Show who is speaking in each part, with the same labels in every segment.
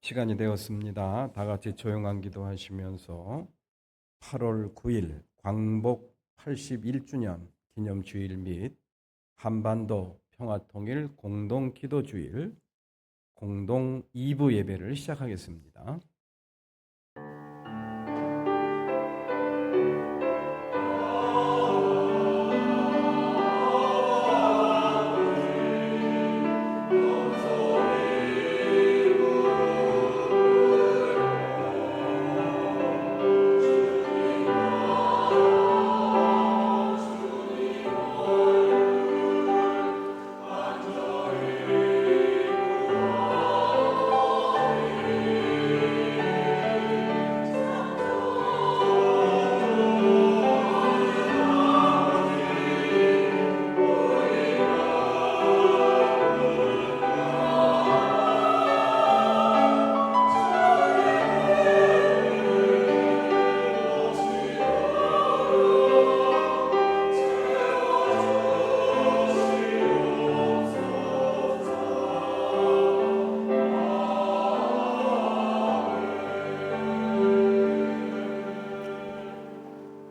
Speaker 1: 시간이 되었습니다. 다 같이 조용한 기도하시면서 8월 9일 광복 81주년 기념주일 및 한반도 평화통일 공동기도주일 공동 2부 예배를 시작하겠습니다.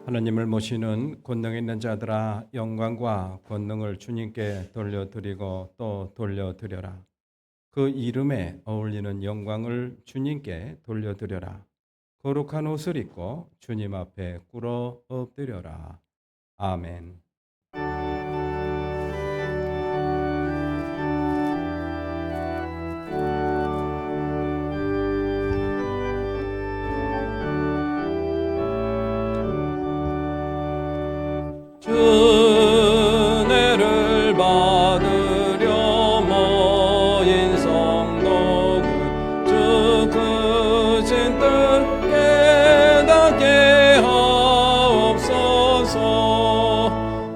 Speaker 1: 하나님을 모시는 권능 있는 자들아, 영광과 권능을 주님께 돌려드리고 또 돌려드려라. 그 이름에 어울리는 영광을 주님께 돌려드려라. 거룩한 옷을 입고 주님 앞에 꿇어 엎드려라. 아멘. 은혜를 받으려 모인 성도들 주 크신 뜻 깨닫게 하옵소서.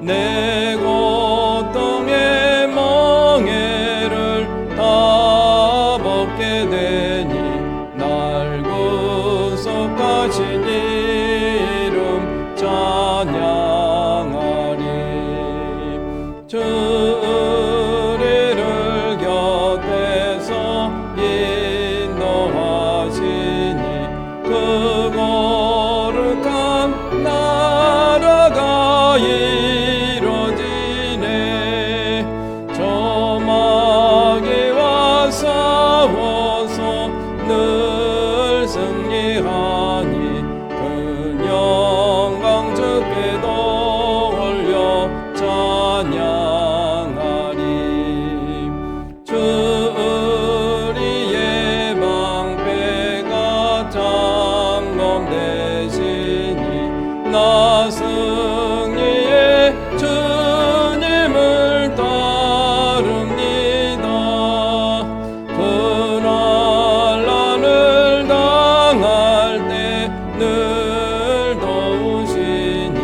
Speaker 1: 내 고통의 멍에를 다 벗게 되니 날 구속하신 이름 찬양. 주 우리를 곁에서 인도하시니 그 거룩한 나라가 이루어지네. 저 마귀와 싸워서 늘 승리하니 그 영광 주께 돌려 찬양하리. 주 우리의 방패가 장검되시니 나 승리의 주님을 따릅니다. 그날 나를 당할 때 늘 도우시니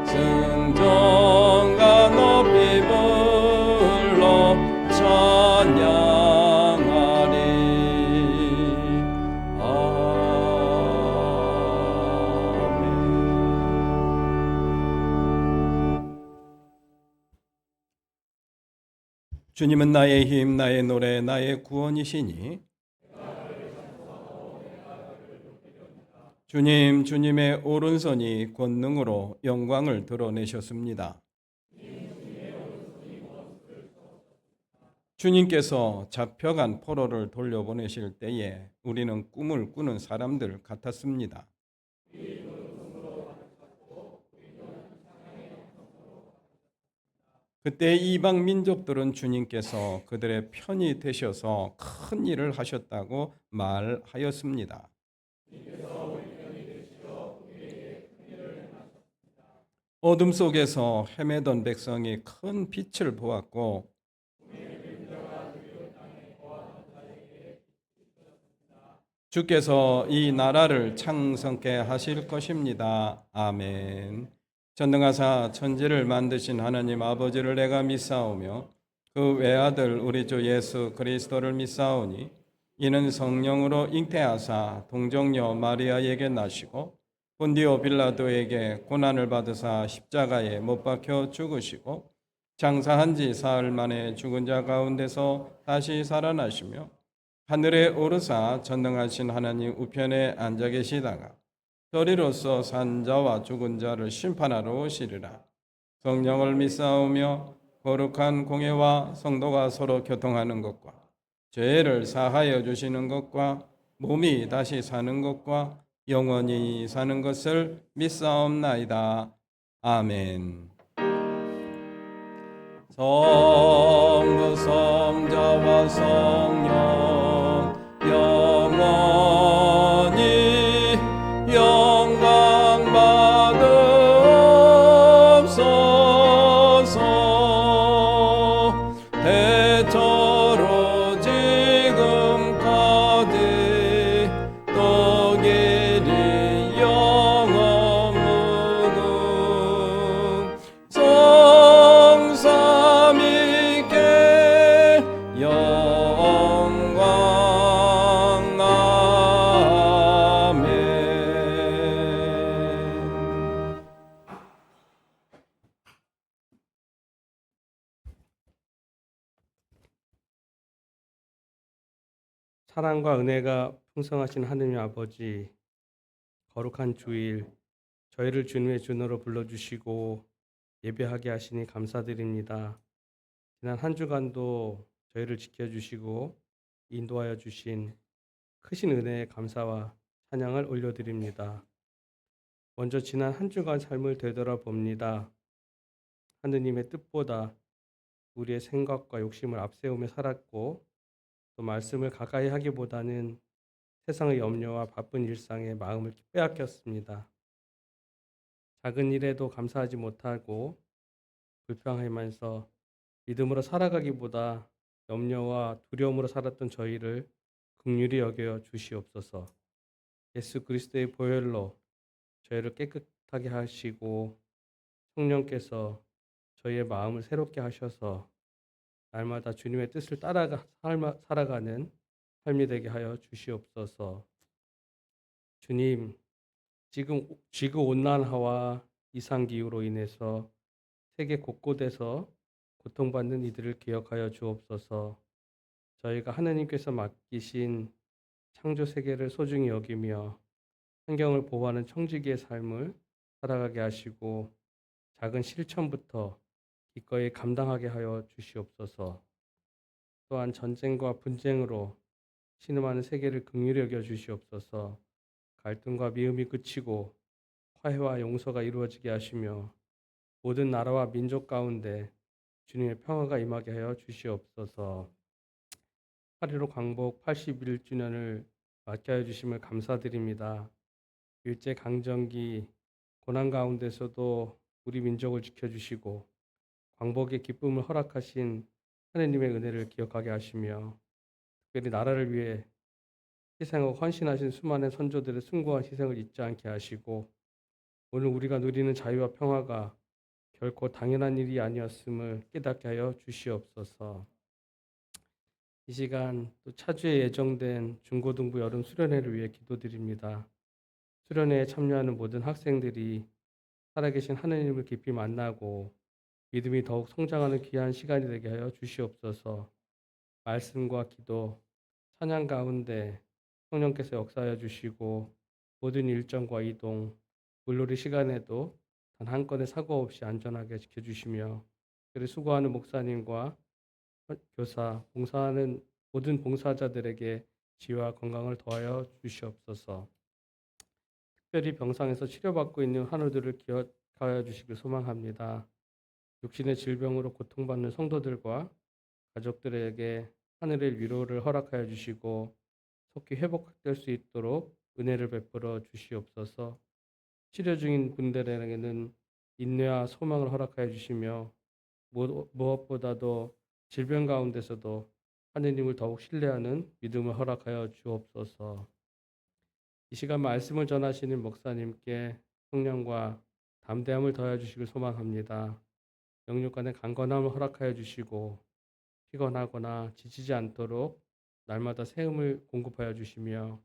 Speaker 1: 승전가 높이 불러 찬양하리. 아멘. 주님은 나의 힘, 나의 노래, 나의 구원이시니 주님의 오른손이 권능으로 영광을 드러내셨습니다. 주님께서 잡혀간 포로를 돌려보내실 때에 우리는 꿈을 꾸는 사람들 같았습니다. 그때 이방 민족들은 주님께서 그들의 편이 되셔서 큰 일을 하셨다고 말하였습니다. 어둠 속에서 헤매던 백성이 큰 빛을 보았고 주께서 이 나라를 창성케 하실 것입니다. 아멘. 전능하사 천지를 만드신 하나님 아버지를 내가 믿사오며 그 외아들 우리 주 예수 그리스도를 믿사오니 이는 성령으로 잉태하사 동정녀 마리아에게 나시고 본디오 빌라도에게 고난을 받으사 십자가에 못 박혀 죽으시고 장사한 지 사흘 만에 죽은 자 가운데서 다시 살아나시며 하늘에 오르사 전능하신 하나님 우편에 앉아 계시다가 저리로서 산자와 죽은 자를 심판하러 오시리라. 성령을 믿사오며 거룩한 공예와 성도가 서로 교통하는 것과 죄를 사하여 주시는 것과 몸이 다시 사는 것과 영원히 사는 것을 믿사옵나이다. 아멘. 성부 성자와 성령 영원히 영광 받으옵소서. 대처로 지금까지 또 길이 영원 무궁 성삼위께 영광. 아멘.
Speaker 2: 사랑과 은혜가 풍성하신 하느님 아버지, 거룩한 주일 저희를 주님의 준으로 불러주시고 예배하게 하시니 감사드립니다. 지난 한 주간도 저희를 지켜주시고 인도하여 주신 크신 은혜에 감사와 찬양을 올려드립니다. 먼저 지난 한 주간 삶을 되돌아봅니다. 하느님의 뜻보다 우리의 생각과 욕심을 앞세우며 살았고, 또 말씀을 가까이 하기보다는 세상의 염려와 바쁜 일상에 마음을 빼앗겼습니다. 작은 일에도 감사하지 못하고 불평하면서 믿음으로 살아가기보다 염려와 두려움으로 살았던 저희를 긍휼히 여겨 주시옵소서. 예수 그리스도의 보혈로 저희를 깨끗하게 하시고 성령께서 저희의 마음을 새롭게 하셔서 날마다 주님의 뜻을 따라가 살아가는 삶이 되게 하여 주시옵소서. 주님, 지금 지구 온난화와 이상 기후로 인해서 세계 곳곳에서 고통받는 이들을 기억하여 주옵소서. 저희가 하느님께서 맡기신 창조 세계를 소중히 여기며 환경을 보호하는 청지기의 삶을 살아가게 하시고 작은 실천부터 기꺼이 감당하게 하여 주시옵소서. 또한 전쟁과 분쟁으로 신음하는 세계를 긍휼히 여겨 주시옵소서. 갈등과 미움이 그치고 화해와 용서가 이루어지게 하시며 모든 나라와 민족 가운데 주님의 평화가 임하게 하여 주시옵소서. 8.15 광복 81주년을 맞게 하여 주심을 감사드립니다. 일제 강점기 고난 가운데서도 우리 민족을 지켜주시고 광복의 기쁨을 허락하신 하느님의 은혜를 기억하게 하시며 특별히 나라를 위해 희생하고 헌신하신 수많은 선조들의 숭고한 희생을 잊지 않게 하시고 오늘 우리가 누리는 자유와 평화가 결코 당연한 일이 아니었음을 깨닫게 하여 주시옵소서. 이 시간 또 차주에 예정된 중고등부 여름 수련회를 위해 기도드립니다. 수련회에 참여하는 모든 학생들이 살아계신 하느님을 깊이 만나고 믿음이 더욱 성장하는 귀한 시간이 되게 하여 주시옵소서. 말씀과 기도, 찬양 가운데 성령께서 역사하여 주시고 모든 일정과 이동, 물놀이 시간에도 단 한 건의 사고 없이 안전하게 지켜주시며 그리 수고하는 목사님과 교사, 봉사하는 모든 봉사자들에게 지혜와 건강을 더하여 주시옵소서. 특별히 병상에서 치료받고 있는 환우들을 기억하여 주시길 소망합니다. 육신의 질병으로 고통받는 성도들과 가족들에게 하늘의 위로를 허락하여 주시고 속히 회복될 수 있도록 은혜를 베풀어 주시옵소서. 치료 중인 분들에게는 인내와 소망을 허락하여 주시며 무엇보다도 질병 가운데서도 하느님을 더욱 신뢰하는 믿음을 허락하여 주옵소서. 이 시간 말씀을 전하시는 목사님께 성령과 담대함을 더하여 주시길 소망합니다. 영육 간의 강건함을 허락하여 주시고 피곤하거나 지치지 않도록 날마다 새 힘을 공급하여 주시며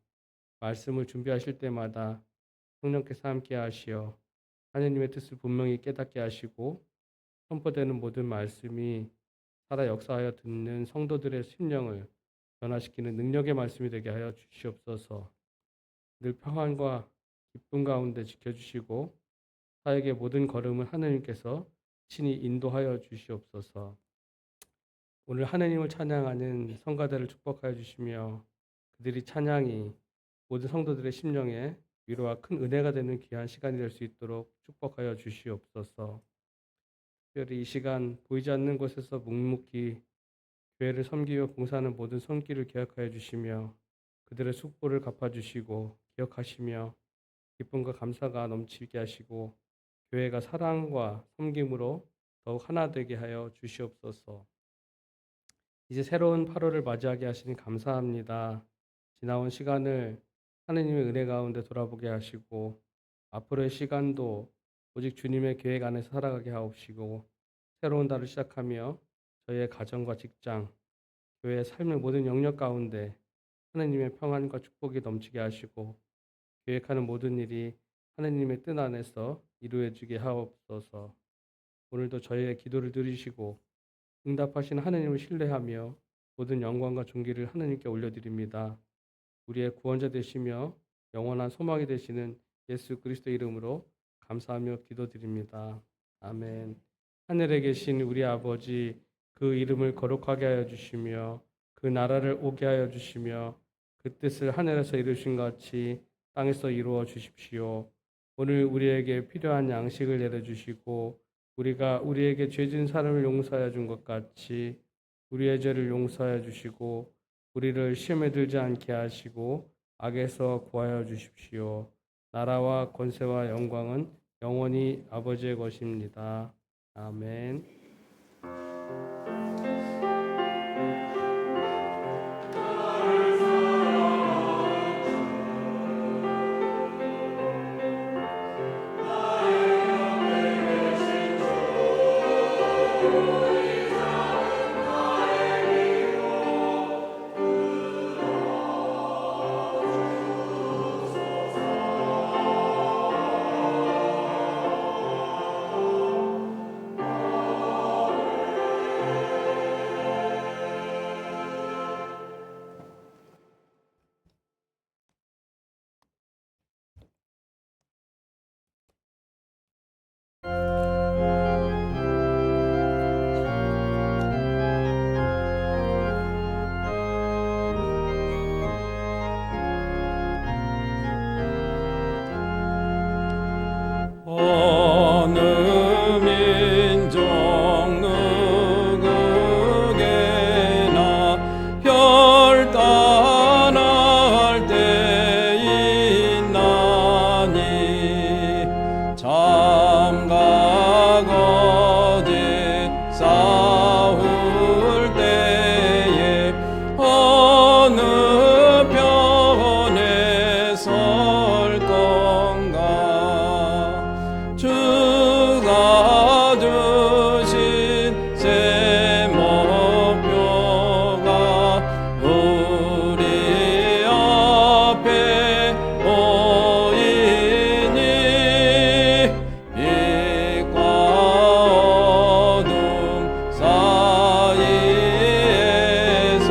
Speaker 2: 말씀을 준비하실 때마다 성령께서 함께 하시어 하느님의 뜻을 분명히 깨닫게 하시고 선포되는 모든 말씀이 살아 역사하여 듣는 성도들의 심령을 변화시키는 능력의 말씀이 되게 하여 주시옵소서. 늘 평안과 기쁨 가운데 지켜주시고 사역의 모든 걸음을 하느님께서 친히 인도하여 주시옵소서. 오늘 하느님을 찬양하는 성가대를 축복하여 주시며 그들이 찬양이 모든 성도들의 심령에 위로와 큰 은혜가 되는 귀한 시간이 될 수 있도록 축복하여 주시옵소서. 특별히 이 시간 보이지 않는 곳에서 묵묵히 교회를 섬기며 봉사하는 모든 손길을 기억하여 주시며 그들의 숙고를 갚아주시고 기억하시며 기쁨과 감사가 넘치게 하시고 교회가 사랑과 섬김으로 더욱 하나 되게 하여 주시옵소서. 이제 새로운 8월을 맞이하게 하시니 감사합니다. 지나온 시간을 하느님의 은혜 가운데 돌아보게 하시고 앞으로의 시간도 오직 주님의 계획 안에서 살아가게 하옵시고 새로운 달을 시작하며 저희의 가정과 직장, 교회의 삶의 모든 영역 가운데 하느님의 평안과 축복이 넘치게 하시고 계획하는 모든 일이 하느님의 뜻 안에서 이루어지게 하옵소서. 오늘도 저희의 기도를 들으시고 응답하신 하느님을 신뢰하며 모든 영광과 존귀를 하느님께 올려드립니다. 우리의 구원자 되시며 영원한 소망이 되시는 예수 그리스도 이름으로 감사하며 기도드립니다. 아멘. 하늘에 계신 우리 아버지, 그 이름을 거룩하게 하여 주시며 그 나라를 오게 하여 주시며 그 뜻을 하늘에서 이루신 같이 땅에서 이루어 주십시오. 오늘 우리에게 필요한 양식을 내려주시고 우리가 우리에게 죄진 사람을 용서하여 준 것 같이 우리의 죄를 용서하여 주시고 우리를 시험에 들지 않게 하시고 악에서 구하여 주십시오. 나라와 권세와 영광은 영원히 아버지의 것입니다. 아멘.
Speaker 1: 어느 민족 누구에게나 별 따라할 때 있나니 잠각 거짓 싸울 때에 어느 편에 설 건가. 주가 주신 새 목표가 우리 앞에 보이니 빛과 어둠 사이에서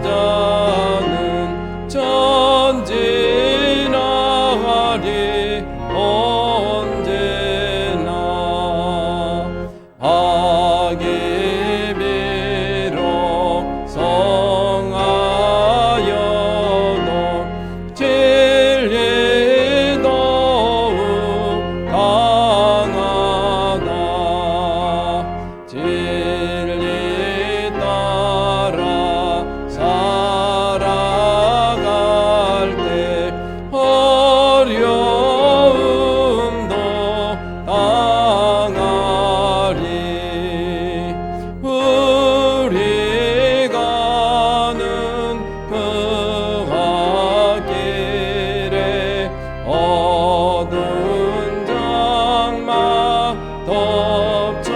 Speaker 1: 자는 전진하리 언제나 악이 비록 성하여도 진리 더욱 강하다 진리 따라 살아갈 때 어려움도 당하리 우리 가는 그 앞길에 어두운 장막 덮쳐도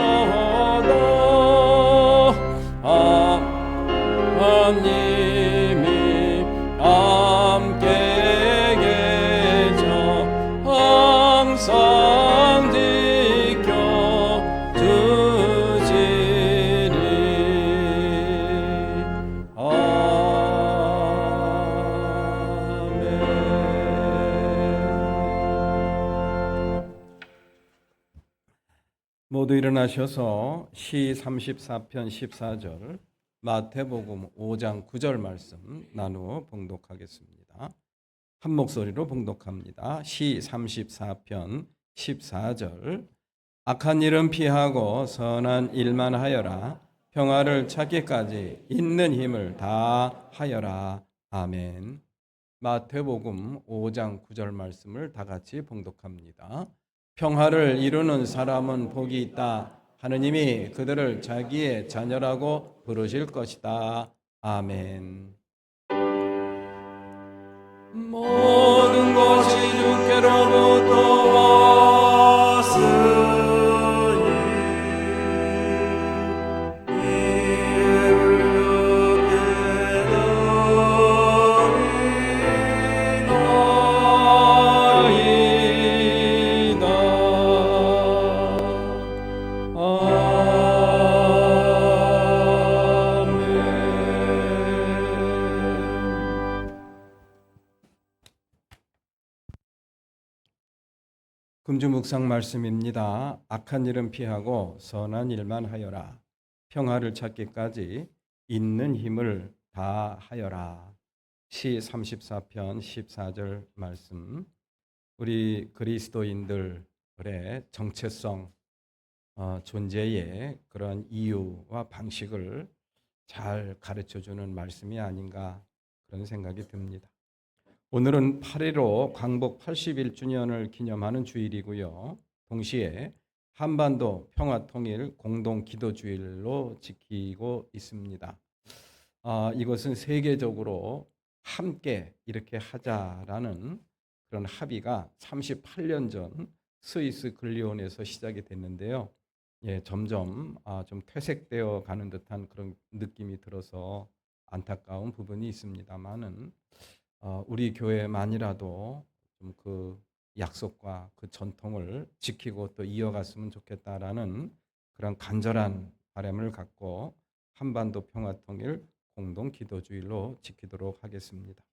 Speaker 1: 하나님이 함께 계셔 항상 지켜 주시리 아멘. 모두 일어나셔서 시 34편 14절 마태복음 5장 9절 말씀 나누어 봉독하겠습니다. 한 목소리로 봉독합니다. 시 34편 14절 악한 일은 피하고 선한 일만 하여라 평화를 찾기까지 있는 힘을 다 하여라. 아멘. 마태복음 5장 9절 말씀을 다 같이 봉독합니다. 평화를 이루는 사람은 복이 있다. 하느님이 그들을 자기의 자녀라고 부르실 것이다. 아멘. 모든 것이 주께로부터 왔으니 이를 얻게 금주 묵상 말씀입니다. 악한 일은 피하고 선한 일만 하여라. 평화를 찾기까지 있는 힘을 다 하여라. 시 34편 14절 말씀. 우리 그리스도인들의 정체성, 존재의 그런 이유와 방식을 잘 가르쳐주는 말씀이 아닌가 그런 생각이 듭니다. 오늘은 8.15 광복 81주년을 기념하는 주일이고요. 동시에 한반도 평화통일 공동기도주일로 지키고 있습니다. 이것은 세계적으로 함께 이렇게 하자라는 그런 합의가 38년 전 스위스 글리온에서 시작이 됐는데요. 점점 좀 퇴색되어 가는 듯한 그런 느낌이 들어서 안타까운 부분이 있습니다만은 우리 교회만이라도 좀 그 약속과 그 전통을 지키고 또 이어갔으면 좋겠다라는 그런 간절한 바람을 갖고 한반도 평화통일 공동기도주일로 지키도록 하겠습니다.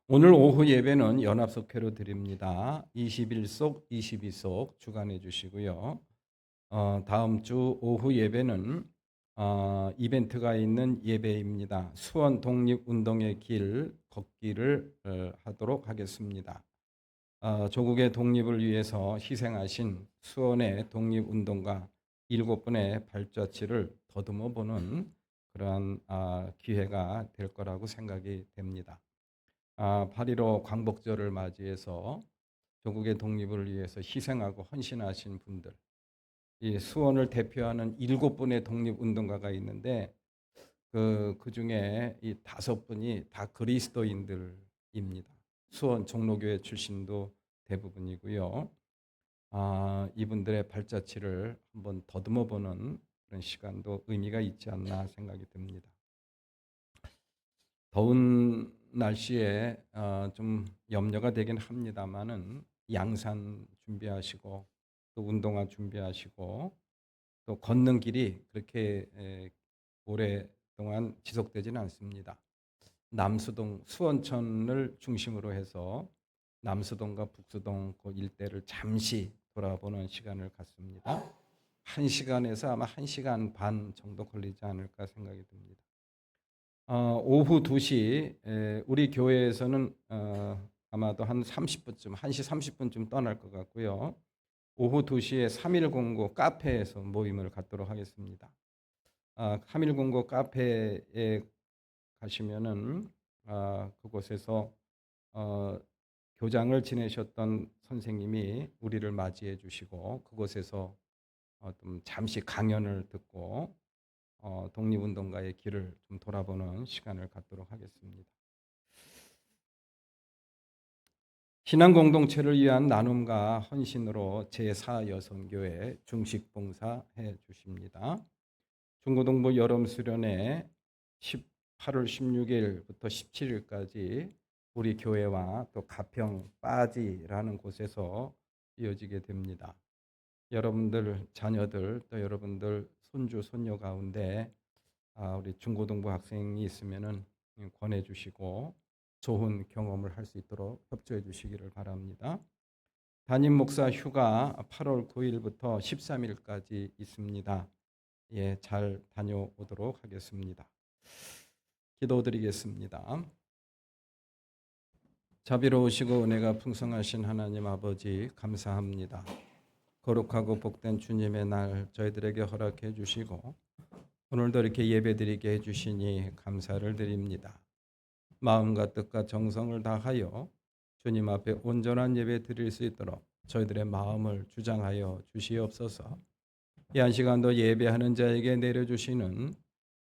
Speaker 1: 오늘 오후 예배는 연합속회로 드립니다. 21속, 22속 주관해 주시고요. 다음 주 오후 예배는 이벤트가 있는 예배입니다. 수원 독립운동의 길 걷기를 하도록 하겠습니다. 조국의 독립을 위해서 희생하신 수원의 독립운동가 7분의 발자취를 더듬어 보는 그러한 기회가 될 거라고 생각이 됩니다. 8.15 광복절을 맞이해서 조국의 독립을 위해서 희생하고 헌신하신 분들, 이 수원을 대표하는 7분의 독립운동가가 있는데 그 중에 이 5분이 다 그리스도인들입니다. 수원 종로교회 출신도 대부분이고요. 이분들의 발자취를 한번 더듬어 보는 그런 시간도 의미가 있지 않나 생각이 듭니다. 더운 날씨에 좀 염려가 되긴 합니다만은 양산 준비하시고 또 운동화 준비하시고 또 걷는 길이 그렇게 오래 동안 지속되지는 않습니다. 남수동 수원천을 중심으로 해서 남수동과 북수동 그 일대를 잠시 돌아보는 시간을 갖습니다. 1시간에서 아마 1시간 반 정도 걸리지 않을까 생각이 듭니다. 오후 2시 우리 교회에서는 아마도 한 30분쯤 1시 30분쯤 떠날 것 같고요. 오후 2시에 3109 카페에서 모임을 갖도록 하겠습니다. 3109 카페에 가시면은 그곳에서 교장을 지내셨던 선생님이 우리를 맞이해 주시고 그곳에서 좀 잠시 강연을 듣고 독립운동가의 길을 좀 돌아보는 시간을 갖도록 하겠습니다. 신앙 공동체를 위한 나눔과 헌신으로 제4여성교회 중식 봉사해 주십니다. 중고등부 여름 수련회 18월 16일부터 17일까지 우리 교회와 또 가평 빠지라는 곳에서 이어지게 됩니다. 여러분들 자녀들 또 여러분들 손주 손녀 가운데 우리 중고등부 학생이 있으면은 권해 주시고 좋은 경험을 할 수 있도록 협조해 주시기를 바랍니다. 담임 목사 휴가 8월 9일부터 13일까지 있습니다. 예, 잘 다녀오도록 하겠습니다. 기도드리겠습니다. 자비로우시고 은혜가 풍성하신 하나님 아버지 감사합니다. 거룩하고 복된 주님의 날 저희들에게 허락해 주시고 오늘도 이렇게 예배드리게 해주시니 감사를 드립니다. 마음과 뜻과 정성을 다하여 주님 앞에 온전한 예배 드릴 수 있도록 저희들의 마음을 주장하여 주시옵소서. 이 한 시간도 예배하는 자에게 내려주시는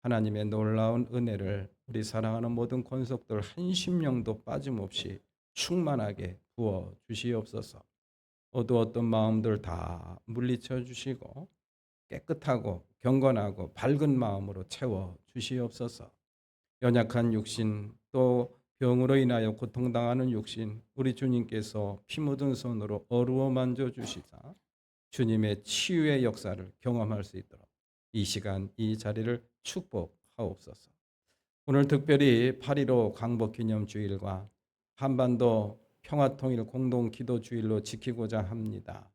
Speaker 1: 하나님의 놀라운 은혜를 우리 사랑하는 모든 권속들 한 심령도 빠짐없이 충만하게 부어 주시옵소서. 어두웠던 마음들 다 물리쳐 주시고 깨끗하고 경건하고 밝은 마음으로 채워 주시옵소서. 연약한 육신 또 병으로 인하여 고통당하는 육신 우리 주님께서 피 묻은 손으로 어루어 만져 주시사 주님의 치유의 역사를 경험할 수 있도록 이 시간 이 자리를 축복하옵소서. 오늘 특별히 8.15 광복기념주일과 한반도 평화통일 공동기도주일로 지키고자 합니다.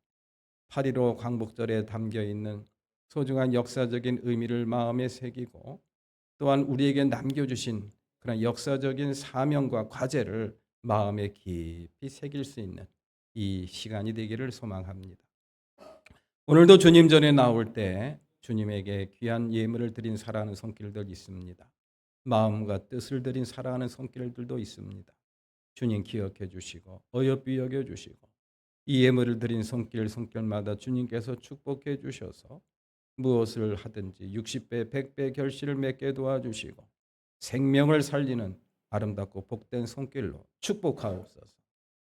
Speaker 1: 8.15 광복절에 담겨있는 소중한 역사적인 의미를 마음에 새기고 또한 우리에게 남겨주신 그런 역사적인 사명과 과제를 마음에 깊이 새길 수 있는 이 시간이 되기를 소망합니다. 오늘도 주님 전에 나올 때 주님에게 귀한 예물을 드린 사랑하는 손길들 있습니다. 마음과 뜻을 드린 사랑하는 손길들도 있습니다. 주님 기억해 주시고 어여삐 여겨 주시고 이 예물을 드린 손길마다 주님께서 축복해 주셔서 무엇을 하든지 60배 100배 결실을 맺게 도와주시고 생명을 살리는 아름답고 복된 손길로 축복하옵소서.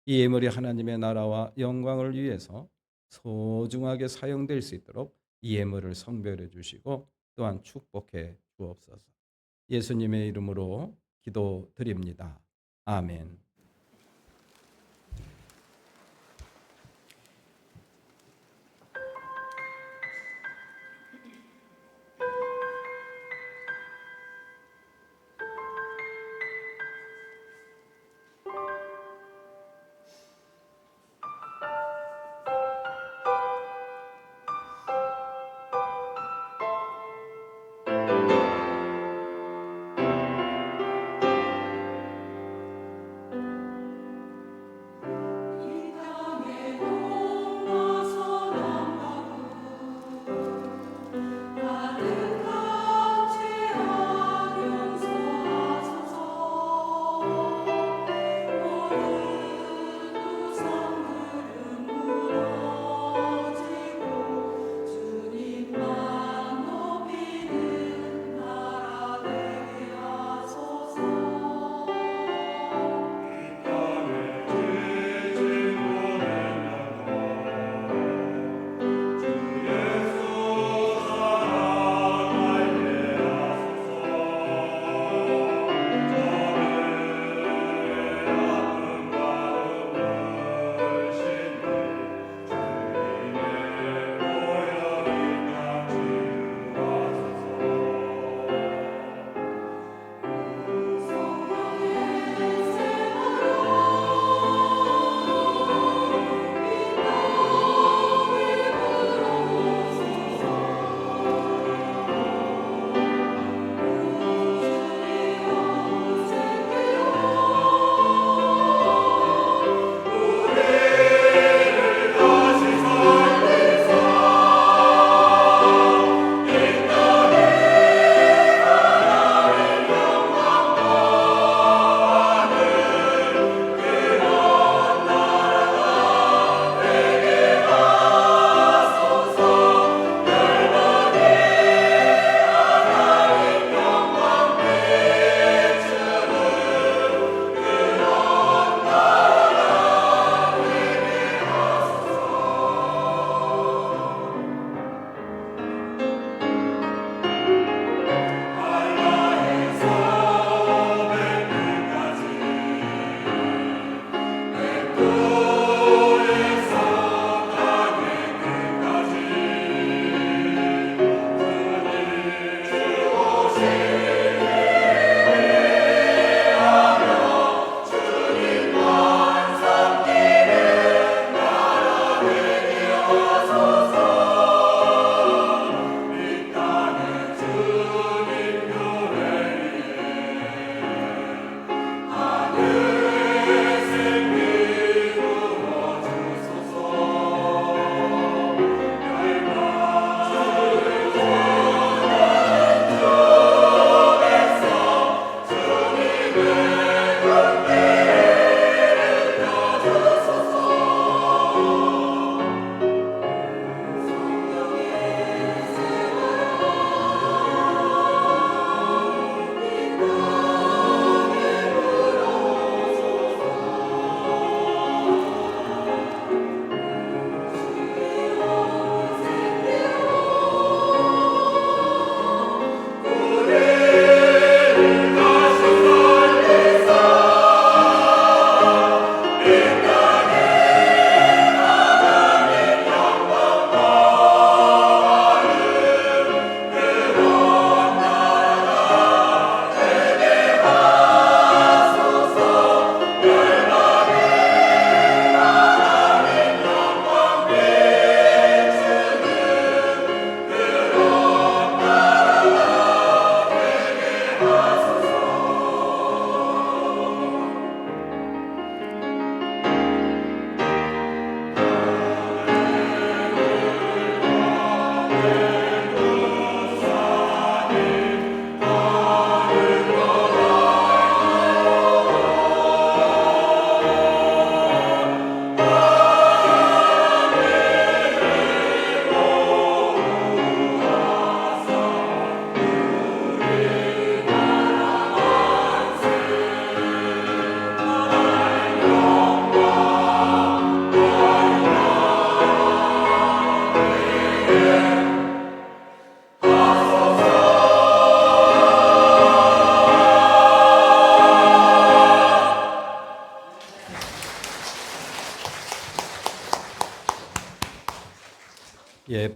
Speaker 1: 이 예물이 하나님의 나라와 영광을 위해서 소중하게 사용될 수 있도록 이 예물을 성별해 주시고 또한 축복해 주옵소서. 예수님의 이름으로 기도드립니다. 아멘.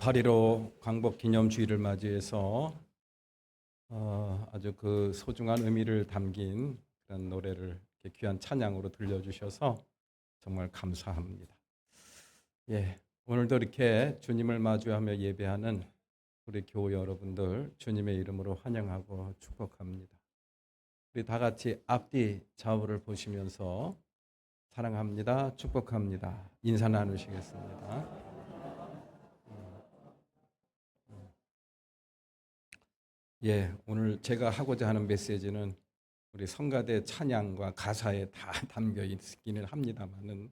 Speaker 1: 8.15 광복 기념주의를 맞이해서 아주 그 소중한 의미를 담긴 그런 노래를 이렇게 귀한 찬양으로 들려주셔서 정말 감사합니다. 예, 오늘도 이렇게 주님을 마주하며 예배하는 우리 교우 여러분들 주님의 이름으로 환영하고 축복합니다. 우리 다 같이 앞뒤 좌우를 보시면서 사랑합니다, 축복합니다 인사 나누시겠습니다. 예, 오늘 제가 하고자 하는 메시지는 우리 성가대 찬양과 가사에 다 담겨 있기는 합니다만은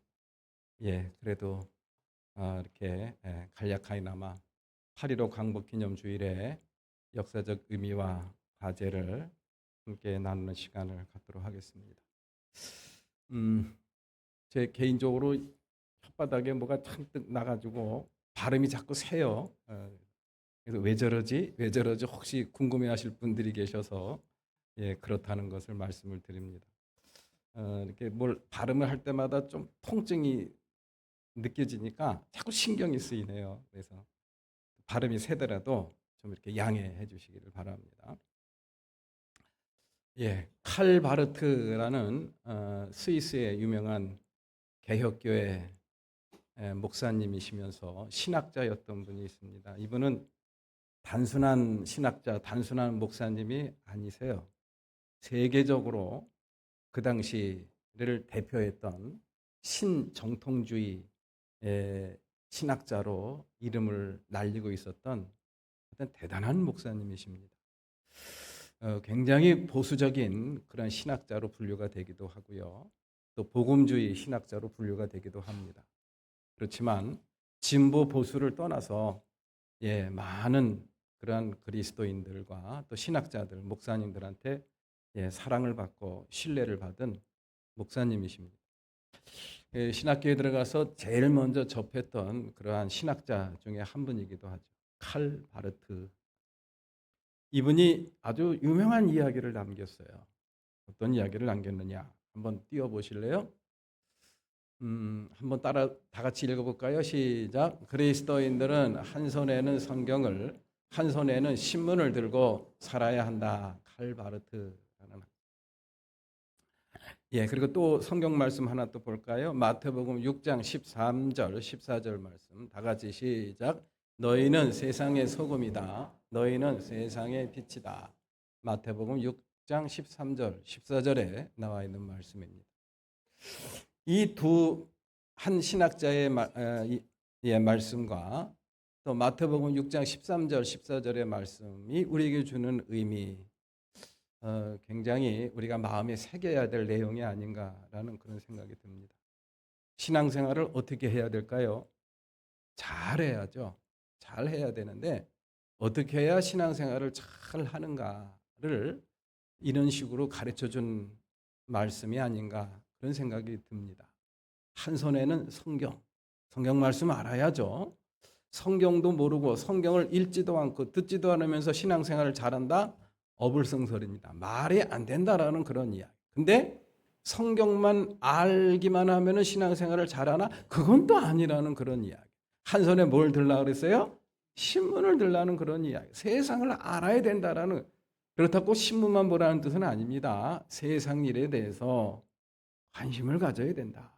Speaker 1: 그래도 이렇게 간략하게나마 8.15 광복기념주일의 역사적 의미와 과제를 함께 나누는 시간을 갖도록 하겠습니다. 제 개인적으로 혓바닥에 뭐가 잔뜩 나가지고 발음이 자꾸 새요. 그래서 왜 저러지? 왜 저러지? 혹시 궁금해하실 분들이 계셔서 그렇다는 것을 말씀을 드립니다. 이렇게 뭘 발음을 할 때마다 좀 통증이 느껴지니까 자꾸 신경이 쓰이네요. 그래서 발음이 새더라도 좀 이렇게 양해해 주시기를 바랍니다. 칼 바르트라는 스위스의 유명한 개혁교회 목사님이시면서 신학자였던 분이 있습니다. 이분은 단순한 신학자, 단순한 목사님이 아니세요. 세계적으로 그 당시를 대표했던 신정통주의 신학자로 이름을 날리고 있었던 어떤 대단한 목사님이십니다. 굉장히 보수적인 그런 신학자로 분류가 되기도 하고요. 또 복음주의 신학자로 분류가 되기도 합니다. 그렇지만 진보 보수를 떠나서 많은 그러한 그리스도인들과 또 신학자들, 목사님들한테 사랑을 받고 신뢰를 받은 목사님이십니다. 신학교에 들어가서 제일 먼저 접했던 그러한 신학자 중에 한 분이기도 하죠. 칼 바르트. 이분이 아주 유명한 이야기를 남겼어요. 어떤 이야기를 남겼느냐? 한번 띄워보실래요? 한번 다 같이 읽어볼까요? 시작. 그리스도인들은 한 손에는 성경을, 한 손에는 신문을 들고 살아야 한다. 칼 바르트라는. 그리고 또 성경 말씀 하나 또 볼까요? 마태복음 6장 13절, 14절 말씀. 다 같이 시작. 너희는 세상의 소금이다. 너희는 세상의 빛이다. 마태복음 6장 13절, 14절에 나와 있는 말씀입니다. 이 한 신학자의 말씀과 또 마태복음 6장 13절, 14절의 말씀이 우리에게 주는 의미, 굉장히 우리가 마음에 새겨야 될 내용이 아닌가라는 그런 생각이 듭니다. 신앙생활을 어떻게 해야 될까요? 잘해야죠. 잘해야 되는데 어떻게 해야 신앙생활을 잘 하는가를 이런 식으로 가르쳐준 말씀이 아닌가 그런 생각이 듭니다. 한 손에는 성경 말씀 알아야죠. 성경도 모르고 성경을 읽지도 않고 듣지도 않으면서 신앙생활을 잘한다? 어불성설입니다. 말이 안 된다라는 그런 이야기. 근데 성경만 알기만 하면 신앙생활을 잘하나? 그건 또 아니라는 그런 이야기. 한 손에 뭘 들라 그랬어요? 신문을 들라는 그런 이야기. 세상을 알아야 된다라는, 그렇다고 신문만 보라는 뜻은 아닙니다. 세상 일에 대해서 관심을 가져야 된다.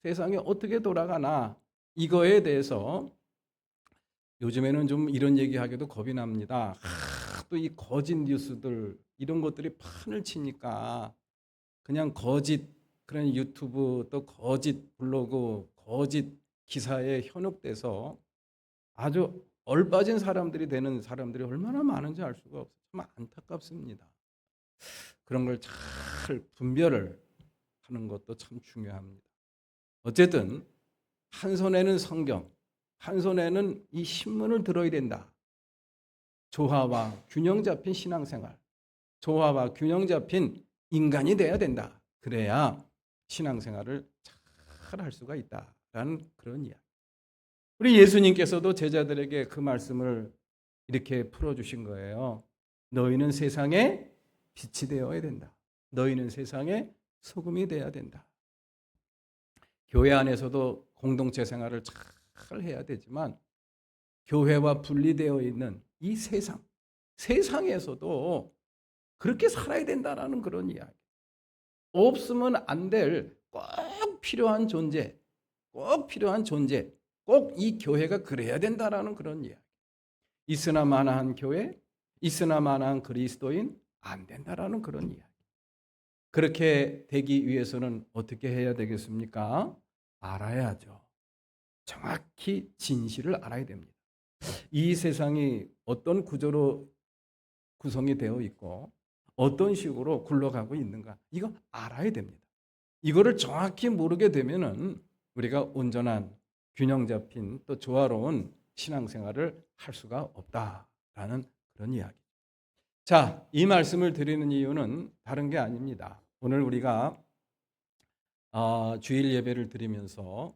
Speaker 1: 세상이 어떻게 돌아가나 이거에 대해서 요즘에는 좀 이런 얘기하기도 겁이 납니다. 또 이 거짓 뉴스들 이런 것들이 판을 치니까 그냥 거짓 그런 유튜브 또 거짓 블로그 거짓 기사에 현혹돼서 아주 얼빠진 사람들이 되는 사람들이 얼마나 많은지 알 수가 없어요. 참 안타깝습니다. 그런 걸 잘 분별을 하는 것도 참 중요합니다. 어쨌든 한 손에는 성경, 한 손에는 이 신문을 들어야 된다. 조화와 균형 잡힌 신앙생활, 조화와 균형 잡힌 인간이 돼야 된다. 그래야 신앙생활을 잘 할 수가 있다라는 그런 이야기. 우리 예수님께서도 제자들에게 그 말씀을 이렇게 풀어주신 거예요. 너희는 세상의 빛이 되어야 된다. 너희는 세상의 소금이 되어야 된다. 교회 안에서도 공동체 생활을 잘 해야 되지만 교회와 분리되어 있는 이 세상에서도 그렇게 살아야 된다라는 그런 이야기. 없으면 안 될 꼭 필요한 존재, 꼭 이 교회가 그래야 된다라는 그런 이야기. 있으나 마나한 교회, 있으나 마나한 그리스도인 안 된다라는 그런 이야기. 그렇게 되기 위해서는 어떻게 해야 되겠습니까? 알아야죠. 정확히 진실을 알아야 됩니다. 이 세상이 어떤 구조로 구성이 되어 있고 어떤 식으로 굴러가고 있는가 이거 알아야 됩니다. 이거를 정확히 모르게 되면은 우리가 온전한 균형 잡힌 또 조화로운 신앙생활을 할 수가 없다라는 그런 이야기. 자, 이 말씀을 드리는 이유는 다른 게 아닙니다. 오늘 우리가 주일 예배를 드리면서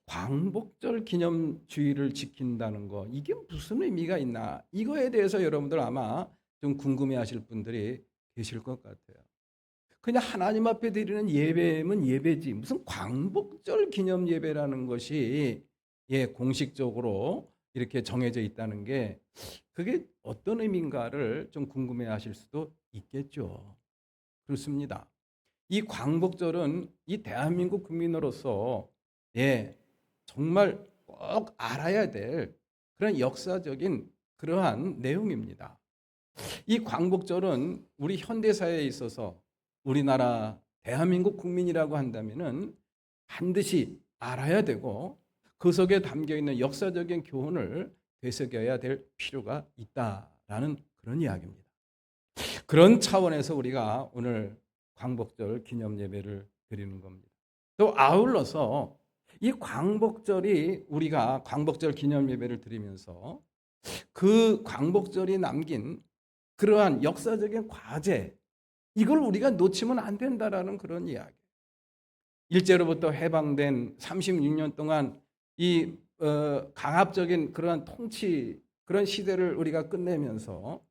Speaker 1: 광복절 기념 주일을 지킨다는 거 이게 무슨 의미가 있나 이거에 대해서 여러분들 아마 좀 궁금해하실 분들이 계실 것 같아요. 그냥 하나님 앞에 드리는 예배면 예배지 무슨 광복절 기념 예배라는 것이 공식적으로 이렇게 정해져 있다는 게 그게 어떤 의미인가를 좀 궁금해하실 수도 있겠죠. 그렇습니다. 이 광복절은 이 대한민국 국민으로서 정말 꼭 알아야 될 그런 역사적인 그러한 내용입니다. 이 광복절은 우리 현대사회에 있어서 우리나라 대한민국 국민이라고 한다면은 반드시 알아야 되고 그 속에 담겨 있는 역사적인 교훈을 되새겨야 될 필요가 있다라는 그런 이야기입니다. 그런 차원에서 우리가 오늘 광복절 기념 예배를 드리는 겁니다. 또 아울러서 이 광복절이 우리가 광복절 기념 예배를 드리면서 그 광복절이 남긴 그러한 역사적인 과제 이걸 우리가 놓치면 안 된다라는 그런 이야기. 일제로부터 해방된 36년 동안 이 강압적인 그러한 통치 그런 시대를 우리가 끝내면서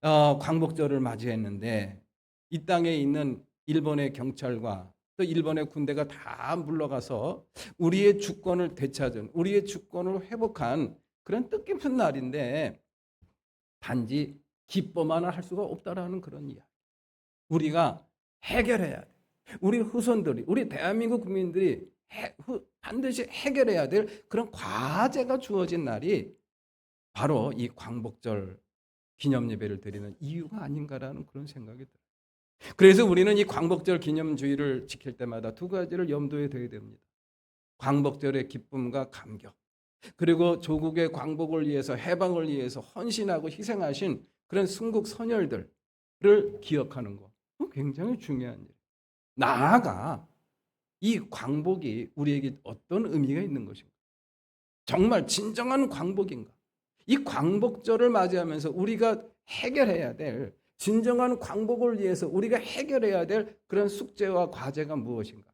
Speaker 1: 광복절을 맞이했는데 이 땅에 있는 일본의 경찰과 또 일본의 군대가 다 물러가서 우리의 주권을 되찾은 우리의 주권을 회복한 그런 뜻깊은 날인데 단지 기뻐만 할 수가 없다라는 그런 이야기. 우리가 해결해야 돼. 우리 후손들이 우리 대한민국 국민들이 반드시 해결해야 될 그런 과제가 주어진 날이 바로 이 광복절 기념 예배를 드리는 이유가 아닌가라는 그런 생각이 들어요. 그래서 우리는 이 광복절 기념주의를 지킬 때마다 두 가지를 염두에 둬야 됩니다. 광복절의 기쁨과 감격. 그리고 조국의 광복을 위해서 해방을 위해서 헌신하고 희생하신 그런 순국 선열들을 기억하는 것. 굉장히 중요한 일. 나아가 이 광복이 우리에게 어떤 의미가 있는 것인가? 정말 진정한 광복인가? 이 광복절을 맞이하면서 우리가 해결해야 될 진정한 광복을 위해서 우리가 해결해야 될 그런 숙제와 과제가 무엇인가?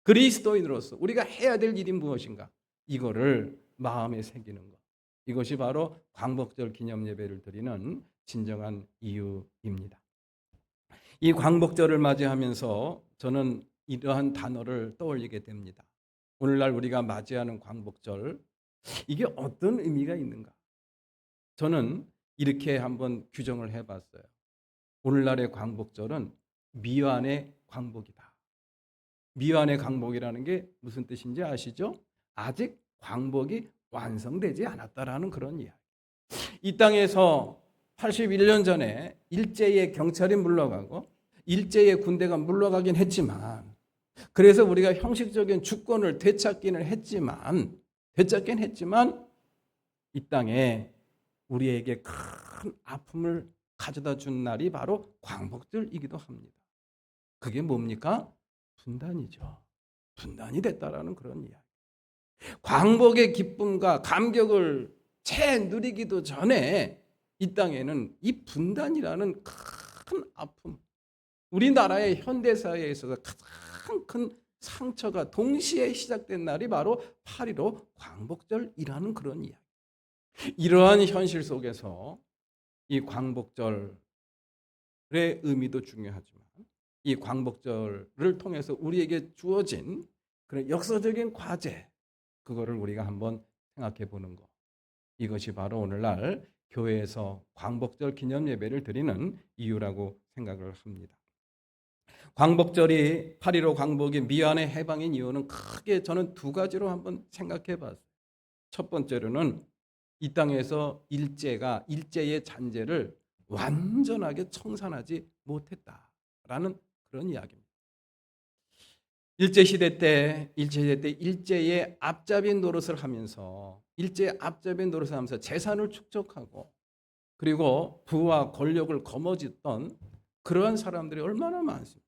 Speaker 1: 그리스도인으로서 우리가 해야 될 일이 무엇인가? 이거를 마음에 새기는 것. 이것이 바로 광복절 기념 예배를 드리는 진정한 이유입니다. 이 광복절을 맞이하면서 저는 이러한 단어를 떠올리게 됩니다. 오늘날 우리가 맞이하는 광복절, 이게 어떤 의미가 있는가? 저는 이렇게 한번 규정을 해봤어요. 오늘날의 광복절은 미완의 광복이다. 미완의 광복이라는 게 무슨 뜻인지 아시죠? 아직 광복이 완성되지 않았다라는 그런 이야기. 이 땅에서 81년 전에 일제의 경찰이 물러가고 일제의 군대가 물러가긴 했지만 그래서 우리가 형식적인 주권을 되찾긴 했지만 이 땅에 우리에게 큰 아픔을 가져다 준 날이 바로 광복절이기도 합니다. 그게 뭡니까? 분단이죠. 분단이 됐다라는 그런 이야기. 광복의 기쁨과 감격을 채 누리기도 전에 이 땅에는 이 분단이라는 큰 아픔, 우리나라의 현대사회에 있어서 가장 큰 상처가 동시에 시작된 날이 바로 8.15 광복절이라는 그런 이야기. 이러한 현실 속에서 이 광복절의 의미도 중요하지만 이 광복절을 통해서 우리에게 주어진 그런 역사적인 과제, 그거를 우리가 한번 생각해 보는 것. 이것이 바로 오늘날 교회에서 광복절 기념 예배를 드리는 이유라고 생각을 합니다. 광복절이 8.15 광복이 미완의 해방인 이유는 크게 저는 두 가지로 한번 생각해 봤어요. 첫 번째로는 이 땅에서 일제의 잔재를 완전하게 청산하지 못했다라는 그런 이야기입니다. 일제시대 때 일제의 앞잡이 노릇을 하면서 재산을 축적하고 그리고 부와 권력을 거머쥐던 그러한 사람들이 얼마나 많습니까?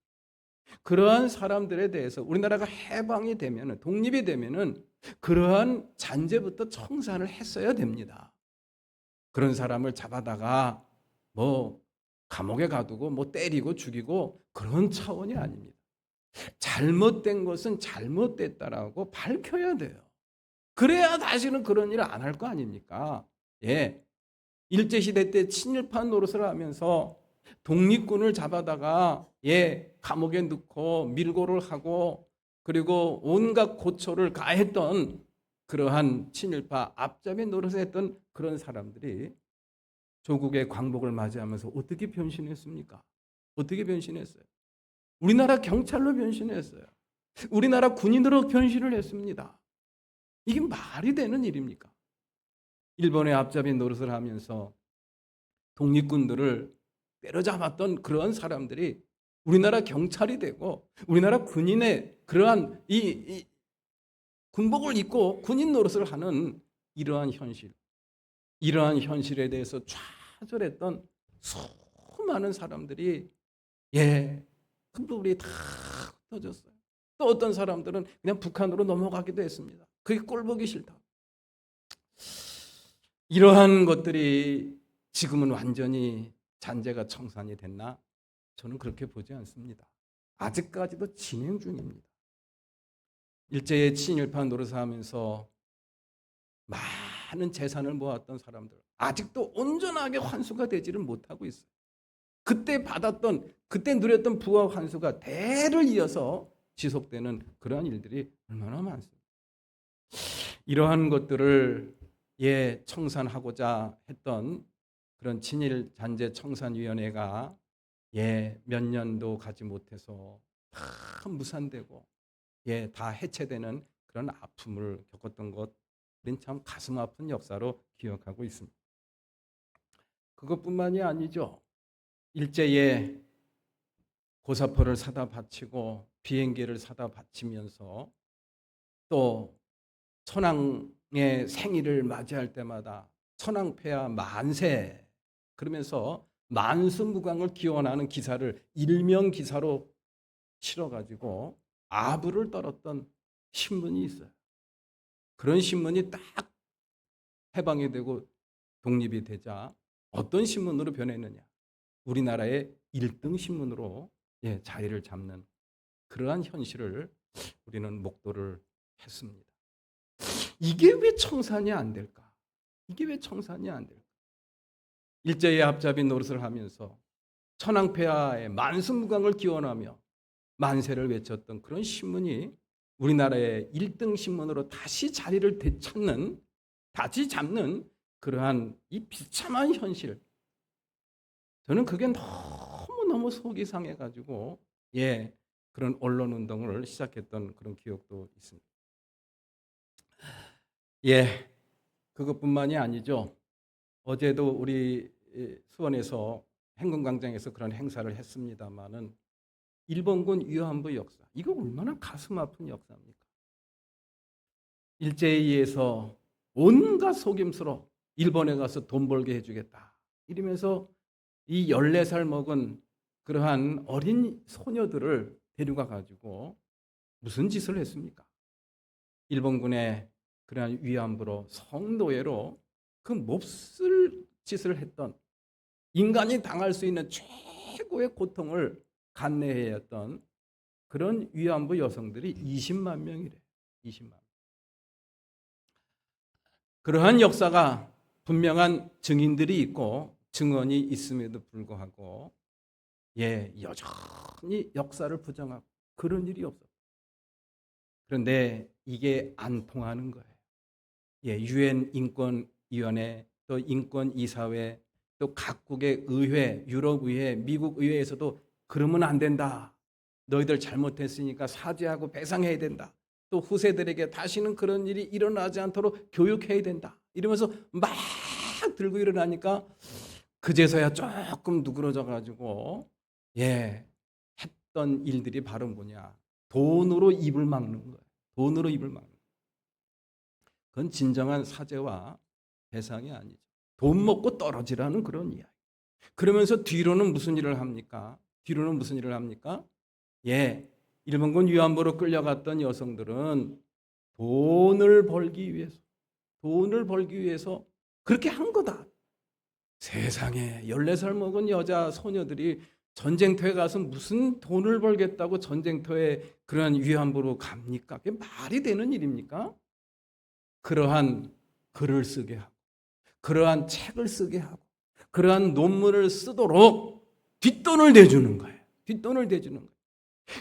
Speaker 1: 그러한 사람들에 대해서 우리나라가 해방이 되면은 독립이 되면은 그러한 잔재부터 청산을 했어야 됩니다. 그런 사람을 잡아다가 뭐 감옥에 가두고 뭐 때리고 죽이고 그런 차원이 아닙니다. 잘못된 것은 잘못됐다라고 밝혀야 돼요. 그래야 다시는 그런 일을 안 할 거 아닙니까? 예. 일제시대 때 친일파 노릇을 하면서 독립군을 잡아다가 감옥에 넣고 밀고를 하고 그리고 온갖 고초를 가했던 그러한 친일파 앞잡이 노릇을 했던 그런 사람들이 조국의 광복을 맞이하면서 어떻게 변신했습니까? 어떻게 변신했어요? 우리나라 경찰로 변신했어요. 우리나라 군인으로 변신을 했습니다. 이게 말이 되는 일입니까? 일본의 앞잡이 노릇을 하면서 독립군들을 때려잡았던 그러한 사람들이 우리나라 경찰이 되고 우리나라 군인의 그러한 이 군복을 입고 군인 노릇을 하는 이러한 현실에 대해서 좌절했던 수많은 사람들이 큰불이 다 터졌어요. 또 어떤 사람들은 그냥 북한으로 넘어가기도 했습니다. 그게 꼴보기 싫다. 이러한 것들이 지금은 완전히 잔재가 청산이 됐나? 저는 그렇게 보지 않습니다. 아직까지도 진행 중입니다. 일제의 친일파 노릇을 하면서 많은 재산을 모았던 사람들 아직도 온전하게 환수가 되지를 못하고 있어요. 그때 누렸던 부와 환수가 대를 이어서 지속되는 그러한 일들이 얼마나 많습니다. 이러한 것들을 청산하고자 했던 그런 친일 잔재 청산위원회가 몇 년도 가지 못해서 다 무산되고 다 해체되는 그런 아픔을 겪었던 것, 우린 참 가슴 아픈 역사로 기억하고 있습니다. 그것뿐만이 아니죠. 일제에 고사포를 사다 바치고 비행기를 사다 바치면서 또 천황의 생일을 맞이할 때마다 천황폐하 만세 그러면서 만수무강을 기원하는 기사를 일명 기사로 실어가지고 아부를 떨었던 신문이 있어요. 그런 신문이 딱 해방이 되고 독립이 되자 어떤 신문으로 변했느냐? 우리나라의 1등 신문으로 자리를 잡는 그러한 현실을 우리는 목도를 했습니다. 이게 왜 청산이 안 될까? 이게 왜 청산이 안 될까? 일제의 앞잡이 노릇을 하면서 천황폐하의 만수무강을 기원하며 만세를 외쳤던 그런 신문이 우리나라의 1등 신문으로 다시 자리를 다시 잡는 그러한 이 비참한 현실. 저는 그게 너무너무 속이 상해가지고 그런 언론운동을 시작했던 그런 기억도 있습니다. 그것뿐만이 아니죠. 어제도 우리 수원에서 행군광장에서 그런 행사를 했습니다마는 일본군 위안부 역사, 이거 얼마나 가슴 아픈 역사입니까? 일제에 의해서 온갖 속임수로 일본에 가서 돈 벌게 해주겠다 이러면서 이 14살 먹은 그러한 어린 소녀들을 데려가 가지고 무슨 짓을 했습니까? 일본군의 그러한 위안부로 성노예로 그 몹쓸 짓을 했던 인간이 당할 수 있는 최고의 고통을 감내해야 했던 그런 위안부 여성들이 20만 명이래. 20만 명. 그러한 역사가 분명한 증인들이 있고 증언이 있음에도 불구하고 여전히 역사를 부정하고 그런 일이 없어. 그런데 이게 안 통하는 거예요. 유엔 인권 위원회, 또 인권 이사회, 또 각국의 의회, 유럽 의회, 미국 의회에서도 그러면 안 된다. 너희들 잘못했으니까 사죄하고 배상해야 된다. 또 후세들에게 다시는 그런 일이 일어나지 않도록 교육해야 된다. 이러면서 막 들고 일어나니까 그제서야 조금 누그러져 가지고 했던 일들이 바로 뭐냐? 돈으로 입을 막는 거예요. 돈으로 입을 막는 거예요. 그건 진정한 사죄와 배상이 아니죠. 돈 먹고 떨어지라는 그런 이야기. 그러면서 뒤로는 무슨 일을 합니까? 뒤로는 무슨 일을 합니까? 일본군 위안부로 끌려갔던 여성들은 돈을 벌기 위해서 그렇게 한 거다. 세상에 14살 먹은 여자 소녀들이 전쟁터에 가서 무슨 돈을 벌겠다고 전쟁터에 그런 위안부로 갑니까? 그게 말이 되는 일입니까? 그러한 글을 쓰게 하고 그러한 책을 쓰게 하고 그러한 논문을 쓰도록 뒷돈을 대주는 거예요. 뒷돈을 대주는 거예요.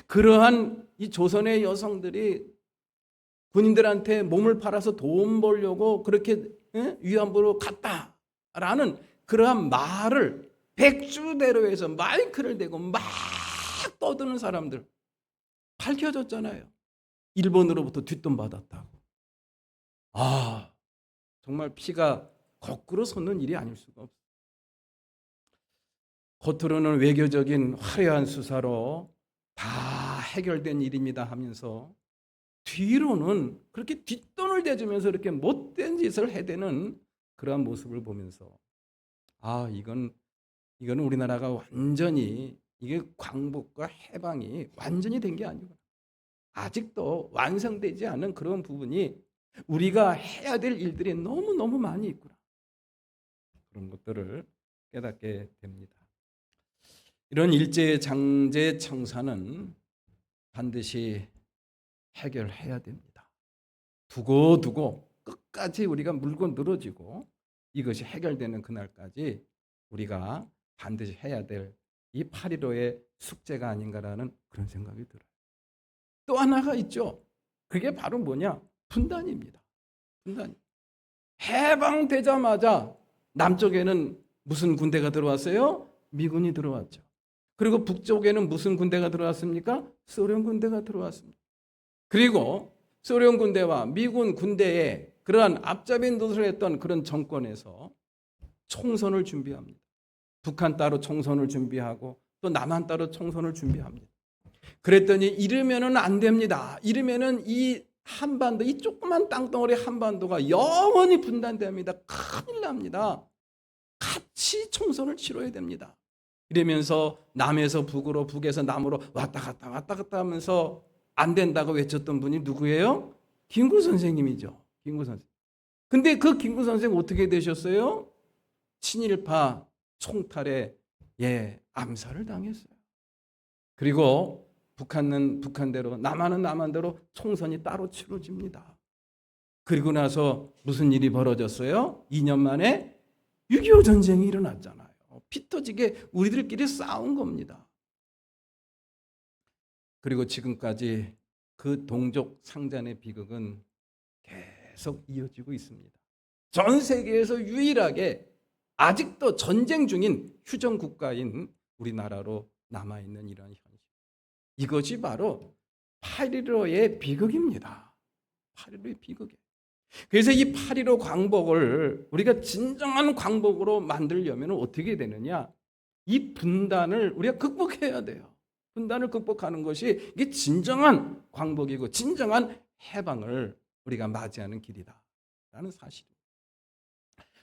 Speaker 1: 그러한 이 조선의 여성들이 군인들한테 몸을 팔아서 돈 벌려고 그렇게 위안부로 갔다라는 그러한 말을 백주대로 해서 마이크를 대고 막 떠드는 사람들 밝혀졌잖아요. 일본으로부터 뒷돈 받았다고. 정말 피가 거꾸로 솟는 일이 아닐 수가 없어요. 겉으로는 외교적인 화려한 수사로 다 해결된 일입니다 하면서 뒤로는 그렇게 뒷돈을 대주면서 이렇게 못된 짓을 해대는 그러한 모습을 보면서 이건 우리나라가 완전히 이게 광복과 해방이 완전히 된 게 아니구나. 아직도 완성되지 않은 그런 부분이 우리가 해야 될 일들이 너무너무 많이 있구나. 그런 것들을 깨닫게 됩니다. 이런 일제장제 청사는 반드시 해결해야 됩니다. 두고 끝까지 우리가 물고 늘어지고 이것이 해결되는 그날까지 우리가 반드시 해야 될 이 8.15의 숙제가 아닌가라는 그런 생각이 들어요. 또 하나가 있죠. 그게 바로 뭐냐? 분단입니다. 분단. 해방되자마자 남쪽에는 무슨 군대가 들어왔어요? 미군이 들어왔죠. 그리고 북쪽에는 무슨 군대가 들어왔습니까? 소련 군대가 들어왔습니다. 그리고 소련 군대와 미군 군대의 그러한 앞잡이 노릇을 했던 그런 정권에서 총선을 준비합니다. 북한 따로 총선을 준비하고 또 남한 따로 총선을 준비합니다. 그랬더니 이러면은 안 됩니다. 이러면은 이 한반도, 이 조그만 땅덩어리 한반도가 영원히 분단됩니다. 큰일 납니다. 같이 총선을 치러야 됩니다. 이러면서 남에서 북으로, 북에서 남으로 왔다 갔다 하면서 안 된다고 외쳤던 분이 누구예요? 김구 선생님이죠. 김구 선생. 근데 그 김구 선생 어떻게 되셨어요? 친일파 총탈에 암살을 당했어요. 그리고 북한은 북한대로, 남한은 남한대로 총선이 따로 치러집니다. 그리고 나서 무슨 일이 벌어졌어요? 2년 만에 6.25 전쟁이 일어났잖아요. 피 터지게 우리들끼리 싸운 겁니다. 그리고 지금까지 그 동족 상잔의 비극은 계속 이어지고 있습니다. 전 세계에서 유일하게 아직도 전쟁 중인 휴전 국가인 우리나라로 남아있는 이런 현실. 이것이 바로 8.15의 비극입니다. 8.15의 비극이에요. 그래서 이 8.15 광복을 우리가 진정한 광복으로 만들려면 어떻게 되느냐? 이 분단을 우리가 극복해야 돼요. 분단을 극복하는 것이 이게 진정한 광복이고 진정한 해방을 우리가 맞이하는 길이다라는 사실입니다.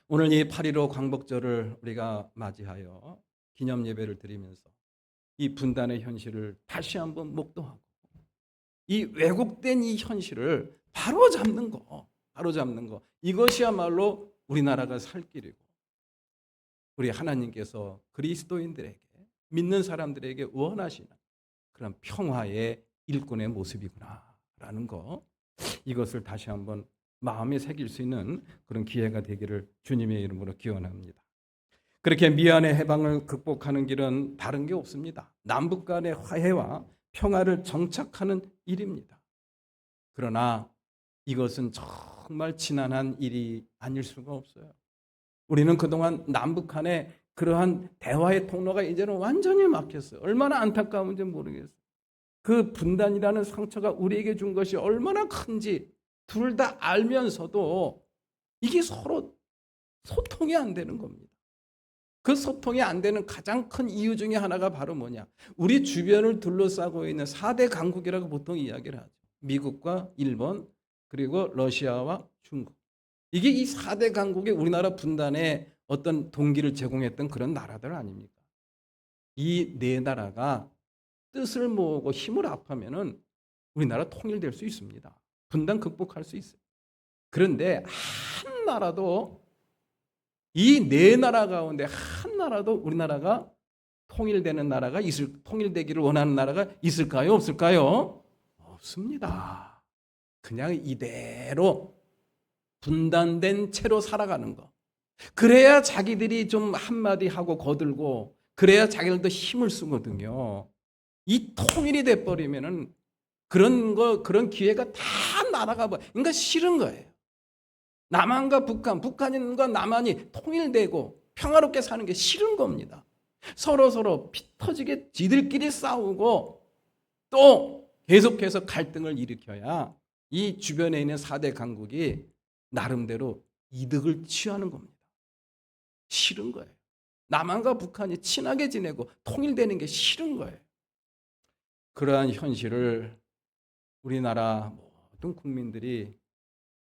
Speaker 1: 오늘 이 8.15 광복절을 우리가 맞이하여 기념 예배를 드리면서 이 분단의 현실을 다시 한번 목도하고 이 왜곡된 이 현실을 바로잡는 거 이것이야말로 우리나라가 살 길이고 우리 하나님께서 그리스도인들에게 믿는 사람들에게 원하시는 그런 평화의 일꾼의 모습이구나라는 거, 이것을 다시 한번 마음에 새길 수 있는 그런 기회가 되기를 주님의 이름으로 기원합니다. 그렇게 미안의 해방을 극복하는 길은 다른 게 없습니다. 남북 간의 화해와 평화를 정착하는 일입니다. 그러나 이것은 정말 지난한 일이 아닐 수가 없어요. 우리는 그동안 남북한의 그러한 대화의 통로가 이제는 완전히 막혔어요. 얼마나 안타까운지 모르겠어요. 그 분단이라는 상처가 우리에게 준 것이 얼마나 큰지 둘 다 알면서도 이게 서로 소통이 안 되는 겁니다. 그 소통이 안 되는 가장 큰 이유 중에 하나가 바로 뭐냐? 우리 주변을 둘러싸고 있는 4대 강국이라고 보통 이야기를 하죠. 미국과 일본, 그리고 러시아와 중국. 이게 이 4대 강국이 우리나라 분단에 어떤 동기를 제공했던 그런 나라들 아닙니까? 이 네 나라가 뜻을 모으고 힘을 합하면은 우리나라 통일될 수 있습니다. 분단 극복할 수 있어요. 그런데 한 나라도 이 네 나라 가운데 한 나라도 우리나라가 통일되는 나라가 통일되기를 원하는 나라가 있을까요? 없을까요? 없습니다. 그냥 이대로 분단된 채로 살아가는 거. 그래야 자기들이 좀 한마디 하고 거들고 그래야 자기들도 힘을 쓰거든요. 이 통일이 돼 버리면은 그런 기회가 다 날아가 버려. 그러니까 싫은 거예요. 남한과 북한과 남한이 통일되고 평화롭게 사는 게 싫은 겁니다. 서로 피 터지게 지들끼리 싸우고 또 계속해서 갈등을 일으켜야 이 주변에 있는 4대 강국이 나름대로 이득을 취하는 겁니다. 싫은 거예요. 남한과 북한이 친하게 지내고 통일되는 게 싫은 거예요. 그러한 현실을 우리나라 모든 국민들이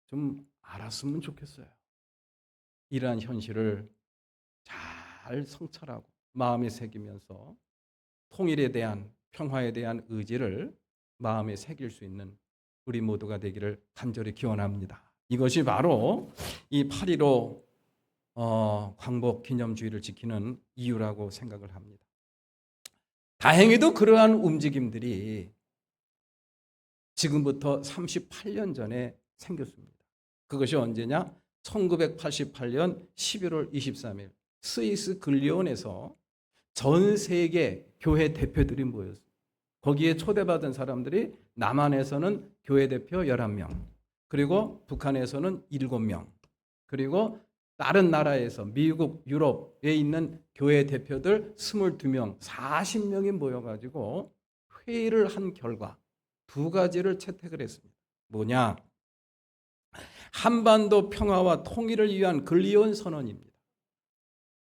Speaker 1: 좀 알았으면 좋겠어요. 이러한 현실을 잘 성찰하고 마음에 새기면서 통일에 대한 평화에 대한 의지를 마음에 새길 수 있는 우리 모두가 되기를 간절히 기원합니다. 이것이 바로 이 8.15 광복 기념주의를 지키는 이유라고 생각을 합니다. 다행히도 그러한 움직임들이 지금부터 38년 전에 생겼습니다. 그것이 언제냐? 1988년 11월 23일 스위스 글리온에서 전 세계 교회 대표들이 모였어요. 거기에 초대받은 사람들이 남한에서는 교회 대표 11명, 그리고 북한에서는 7명, 그리고 다른 나라에서 미국, 유럽에 있는 교회 대표들 22명, 40명이 모여가지고 회의를 한 결과 두 가지를 채택을 했습니다. 뭐냐? 한반도 평화와 통일을 위한 글리온 선언입니다.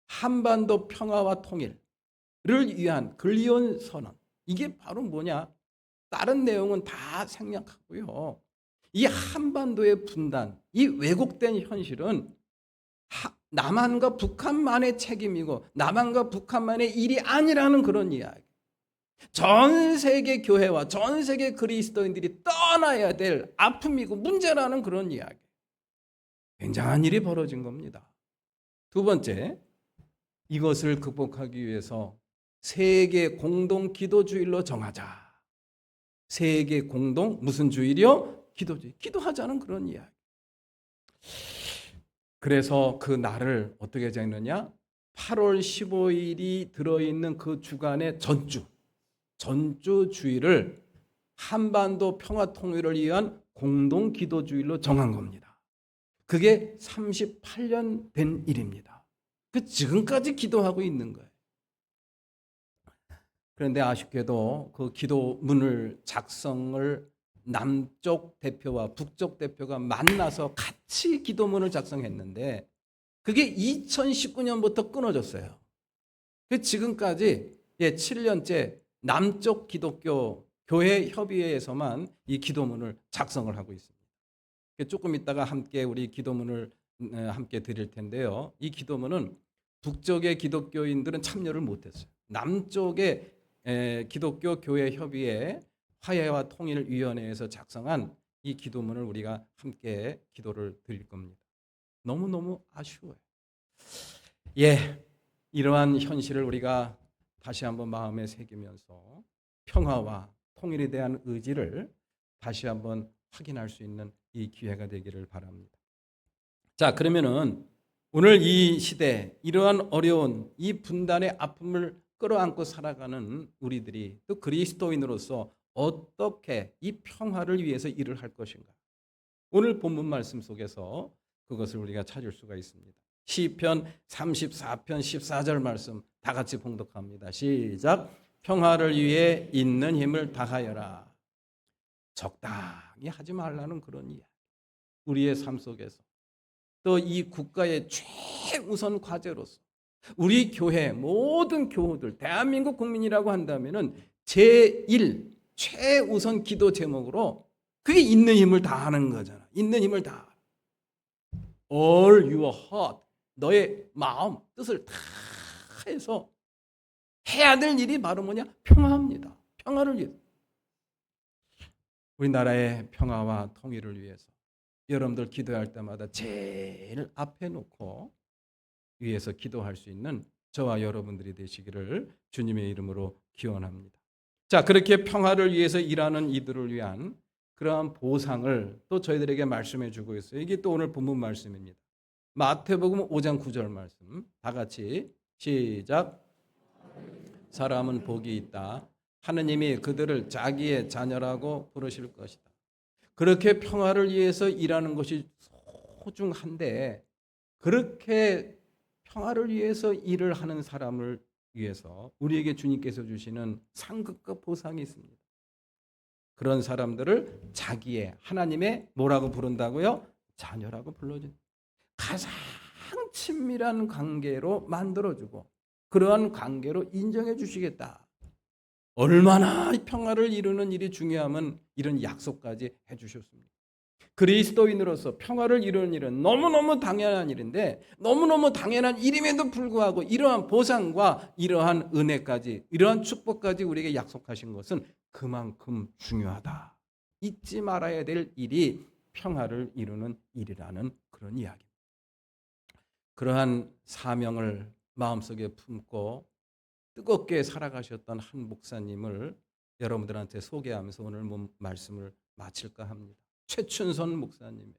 Speaker 1: 한반도 평화와 통일을 위한 글리온 선언. 이게 바로 뭐냐? 다른 내용은 다 생략하고요. 이 한반도의 분단, 이 왜곡된 현실은 남한과 북한만의 책임이고 남한과 북한만의 일이 아니라는 그런 이야기. 전 세계 교회와 전 세계 그리스도인들이 떠나야 될 아픔이고 문제라는 그런 이야기. 굉장한 일이 벌어진 겁니다. 두 번째, 이것을 극복하기 위해서 세계 공동 기도주일로 정하자. 세계 공동 무슨 주일이요? 기도주일. 기도하자는 그런 이야기. 그래서 그 날을 어떻게 정했느냐? 8월 15일이 들어있는 그 주간의 전주 주일을 한반도 평화 통일을 위한 공동 기도주일로 정한 겁니다. 그게 38년 된 일입니다. 그 지금까지 기도하고 있는 거예요. 그런데 아쉽게도 그 기도문을 작성을 남쪽 대표와 북쪽 대표가 만나서 같이 기도문을 작성했는데 그게 2019년부터 끊어졌어요. 지금까지 7년째 남쪽 기독교 교회 협의회에서만 이 기도문을 작성을 하고 있습니다. 조금 있다가 함께 우리 기도문을 함께 드릴 텐데요. 이 기도문은 북쪽의 기독교인들은 참여를 못했어요. 남쪽의 기독교 교회 협의회 화해와 통일위원회에서 작성한 이 기도문을 우리가 함께 기도를 드릴 겁니다. 너무너무 아쉬워요. 이러한 현실을 우리가 다시 한번 마음에 새기면서 평화와 통일에 대한 의지를 다시 한번 확인할 수 있는 이 기회가 되기를 바랍니다. 자, 그러면은 오늘 이 시대 이러한 어려운 이 분단의 아픔을 끌어안고 살아가는 우리들이 또 그리스도인으로서 어떻게 이 평화를 위해서 일을 할 것인가? 오늘 본문 말씀 속에서 그것을 우리가 찾을 수가 있습니다. 시편 34편 14절 말씀 다 같이 봉독합니다. 시작. 평화를 위해 있는 힘을 다하여라. 적당히 하지 말라는 그런 이야기. 우리의 삶 속에서 또 이 국가의 최우선 과제로서 우리 교회 모든 교우들 대한민국 국민이라고 한다면은 제1 최우선 기도 제목으로 그게 있는 힘을 다하는 거잖아. 있는 힘을 다. All your heart. 너의 마음, 뜻을 다 해서 해야 될 일이 바로 뭐냐? 평화입니다. 평화를 위해서. 우리나라의 평화와 통일을 위해서 여러분들 기도할 때마다 제일 앞에 놓고 위에서 기도할 수 있는 저와 여러분들이 되시기를 주님의 이름으로 기원합니다. 자, 그렇게 평화를 위해서 일하는 이들을 위한 그러한 보상을 또 저희들에게 말씀해 주고 있어요. 이게 또 오늘 본문 말씀입니다. 마태복음 5장 9절 말씀 다 같이 시작. 사람은 복이 있다. 하느님이 그들을 자기의 자녀라고 부르실 것이다. 그렇게 평화를 위해서 일하는 것이 소중한데 그렇게 평화를 위해서 일을 하는 사람을 위해서 우리에게 주님께서 주시는 상급과 보상이 있습니다. 그런 사람들을 자기의 하나님의 뭐라고 부른다고요? 자녀라고 불러준다. 가장 친밀한 관계로 만들어주고 그러한 관계로 인정해 주시겠다. 얼마나 평화를 이루는 일이 중요하면 이런 약속까지 해주셨습니다. 그리스도인으로서 평화를 이루는 일은 너무너무 당연한 일인데 너무너무 당연한 일임에도 불구하고 이러한 보상과 이러한 은혜까지 이러한 축복까지 우리에게 약속하신 것은 그만큼 중요하다. 잊지 말아야 될 일이 평화를 이루는 일이라는 그런 이야기입니다. 그러한 사명을 마음속에 품고 뜨겁게 살아가셨던 한 목사님을 여러분들한테 소개하면서 오늘 말씀을 마칠까 합니다. 최춘선 목사님.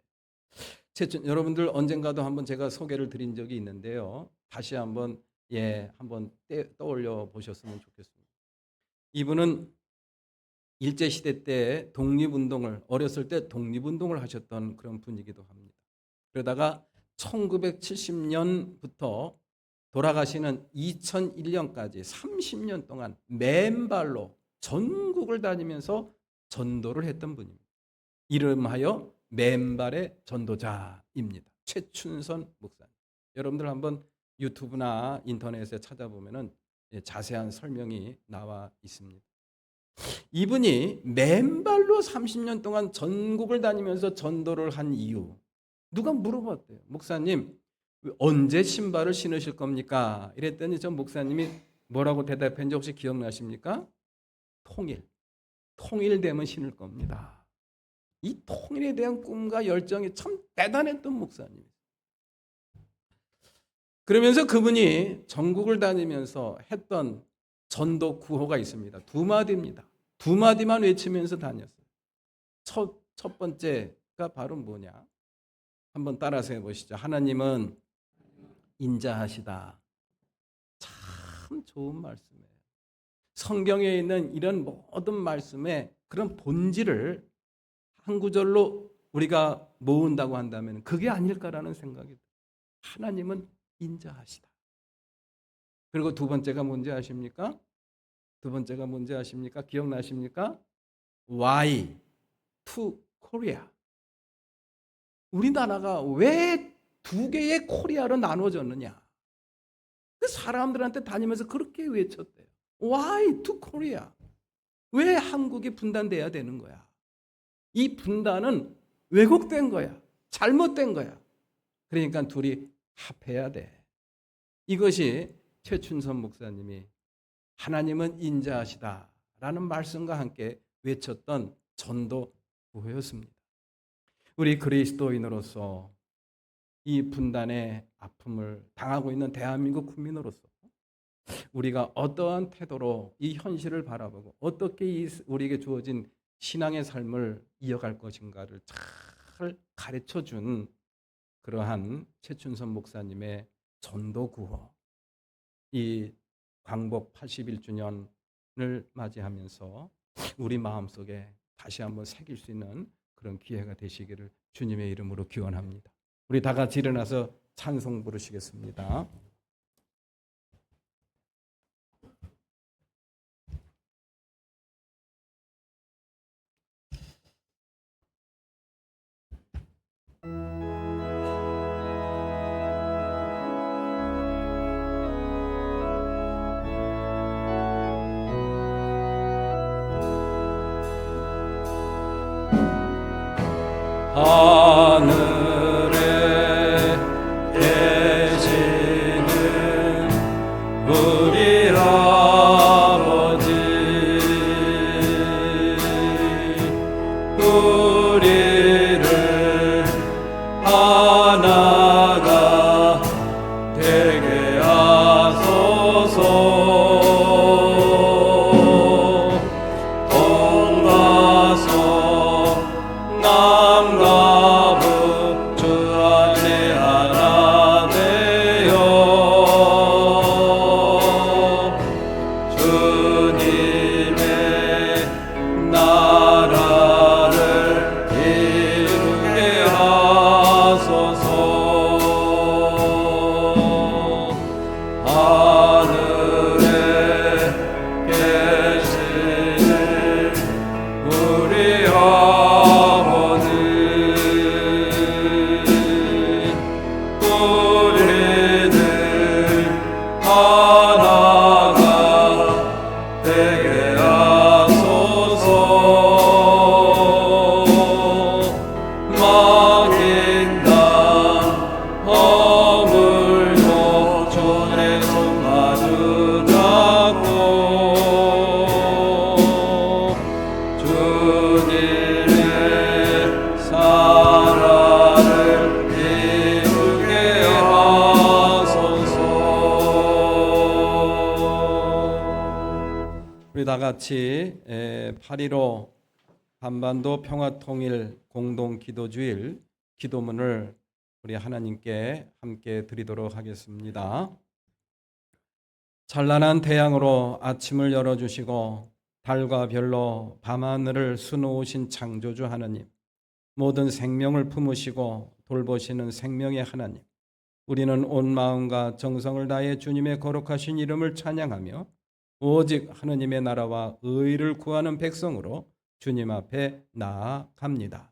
Speaker 1: 여러분들 언젠가도 한번 제가 소개를 드린 적이 있는데요. 다시 한번 한번 떠올려 보셨으면 좋겠습니다. 이분은 일제 시대 때 독립운동을 어렸을 때 독립운동을 하셨던 그런 분이기도 합니다. 그러다가 1970년부터 돌아가시는 2001년까지 30년 동안 맨발로 전국을 다니면서 전도를 했던 분입니다. 이름하여 맨발의 전도자입니다. 최춘선 목사님. 여러분들 한번 유튜브나 인터넷에 찾아보면은 자세한 설명이 나와 있습니다. 이분이 맨발로 30년 동안 전국을 다니면서 전도를 한 이유 누가 물어봤대요. 목사님 언제 신발을 신으실 겁니까? 이랬더니 전 목사님이 뭐라고 대답했는지 혹시 기억나십니까? 통일되면 신을 겁니다. 이 통일에 대한 꿈과 열정이 참 대단했던 목사님. 그러면서 그분이 전국을 다니면서 했던 전도 구호가 있습니다. 두 마디입니다. 두 마디만 외치면서 다녔어요. 첫 번째가 바로 뭐냐? 한번 따라서 해보시죠. 하나님은 인자하시다. 참 좋은 말씀이에요. 성경에 있는 이런 모든 말씀의 그런 본질을 한 구절로 우리가 모은다고 한다면 그게 아닐까라는 생각이 들어요. 하나님은 인자하시다. 그리고 두 번째가 뭔지 아십니까? 기억나십니까? Why to Korea? 우리나라가 왜 두 개의 코리아로 나눠졌느냐? 그 사람들한테 다니면서 그렇게 외쳤대요. Why to Korea? 왜 한국이 분단돼야 되는 거야? 이 분단은 왜곡된 거야. 잘못된 거야. 그러니까 둘이 합해야 돼. 이것이 최춘선 목사님이 하나님은 인자하시다라는 말씀과 함께 외쳤던 전도 구호였습니다. 우리 그리스도인으로서 이 분단의 아픔을 당하고 있는 대한민국 국민으로서 우리가 어떠한 태도로 이 현실을 바라보고 어떻게 우리에게 주어진 신앙의 삶을 이어갈 것인가를 잘 가르쳐준 그러한 최춘선 목사님의 전도 구호, 이 광복 81주년을 맞이하면서 우리 마음속에 다시 한번 새길 수 있는 그런 기회가 되시기를 주님의 이름으로 기원합니다. 우리 다 같이 일어나서 찬송 부르시겠습니다. 하늘에 계시는 우리 아버지, 우리를 하나가 되게 하소서. 동과 남과 북 주 안에 하나 되어 주님의 나라를 이루게 하소서. 하늘에 계시는 우리 아버지, 우리들 하나가 되게 하소서. 막힌 땅 허물고 주의 손 마주 잡고 주님의 나라를 이루게 하소서. 우리 다 같이 8.15 한반도 평화통일 공동기도주일 기도문을 우리 하나님께 함께 드리도록 하겠습니다. 찬란한 태양으로 아침을 열어주시고 달과 별로 밤하늘을 수놓으신 창조주 하나님, 모든 생명을 품으시고 돌보시는 생명의 하나님, 우리는 온 마음과 정성을 다해 주님의 거룩하신 이름을 찬양하며 오직 하느님의 나라와 의를 구하는 백성으로 주님 앞에 나아갑니다.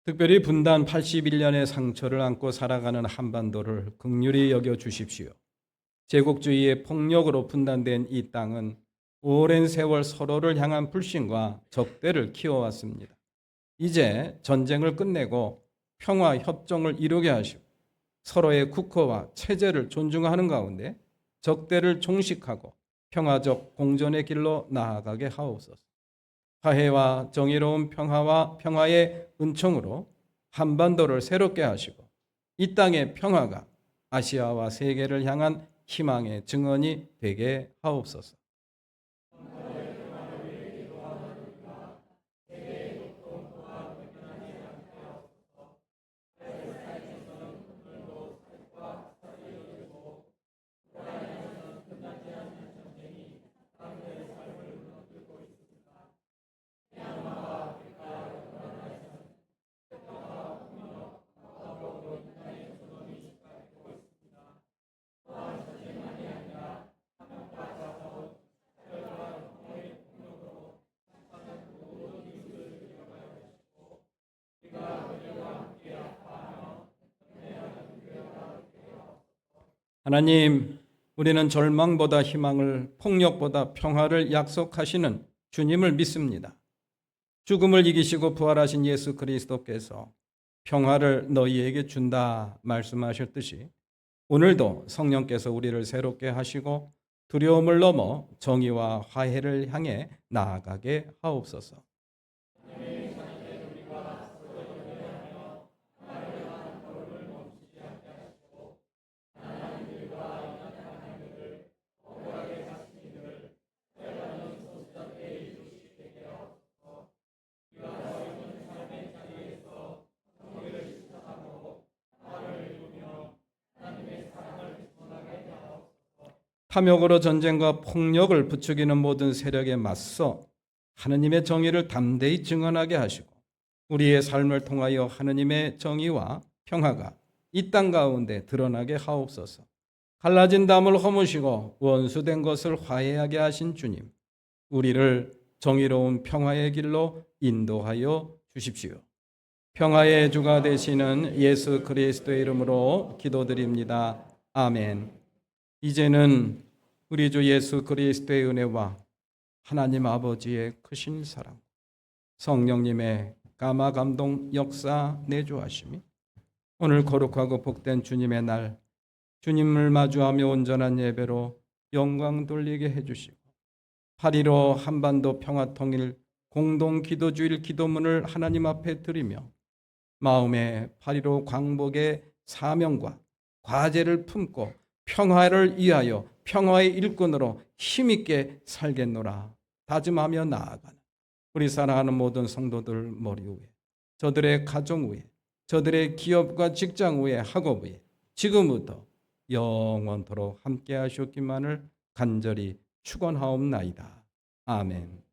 Speaker 1: 특별히 분단 81년의 상처를 안고 살아가는 한반도를 긍휼히 여겨 주십시오. 제국주의의 폭력으로 분단된 이 땅은 오랜 세월 서로를 향한 불신과 적대를 키워왔습니다. 이제 전쟁을 끝내고 평화 협정을 이루게 하시고 서로의 국호와 체제를 존중하는 가운데 적대를 종식하고 평화적 공존의 길로 나아가게 하옵소서. 화해와 정의로운 평화의 은총으로 한반도를 새롭게 하시고 이 땅의 평화가 아시아와 세계를 향한 희망의 증언이 되게 하옵소서. 하나님, 우리는 절망보다 희망을, 폭력보다 평화를 약속하시는 주님을 믿습니다. 죽음을 이기시고 부활하신 예수 그리스도께서 평화를 너희에게 준다 말씀하셨듯이 오늘도 성령께서 우리를 새롭게 하시고 두려움을 넘어 정의와 화해를 향해 나아가게 하옵소서. 탐욕으로 전쟁과 폭력을 부추기는 모든 세력에 맞서 하느님의 정의를 담대히 증언하게 하시고 우리의 삶을 통하여 하느님의 정의와 평화가 이 땅 가운데 드러나게 하옵소서. 갈라진 담을 허무시고 원수된 것을 화해하게 하신 주님, 우리를 정의로운 평화의 길로 인도하여 주십시오. 평화의 주가 되시는 예수 그리스도의 이름으로 기도드립니다. 아멘. 이제는 우리 주 예수 그리스도의 은혜와 하나님 아버지의 크신 사랑, 성령님의 감화 감동 역사 내주하심이 오늘 거룩하고 복된 주님의 날, 주님을 마주하며 온전한 예배로 영광 돌리게 해주시고 8.15 한반도 평화통일 공동기도주일 기도문을 하나님 앞에 드리며 마음에 8.15 광복의 사명과 과제를 품고 평화를 위하여 평화의 일꾼으로 힘있게 살겠노라 다짐하며 나아가는 우리 사랑하는 모든 성도들 머리 위에, 저들의 가정 위에, 저들의 기업과 직장 위에, 학업 위에 지금부터 영원토록 함께 하셨기만을 간절히 축원하옵나이다. 아멘.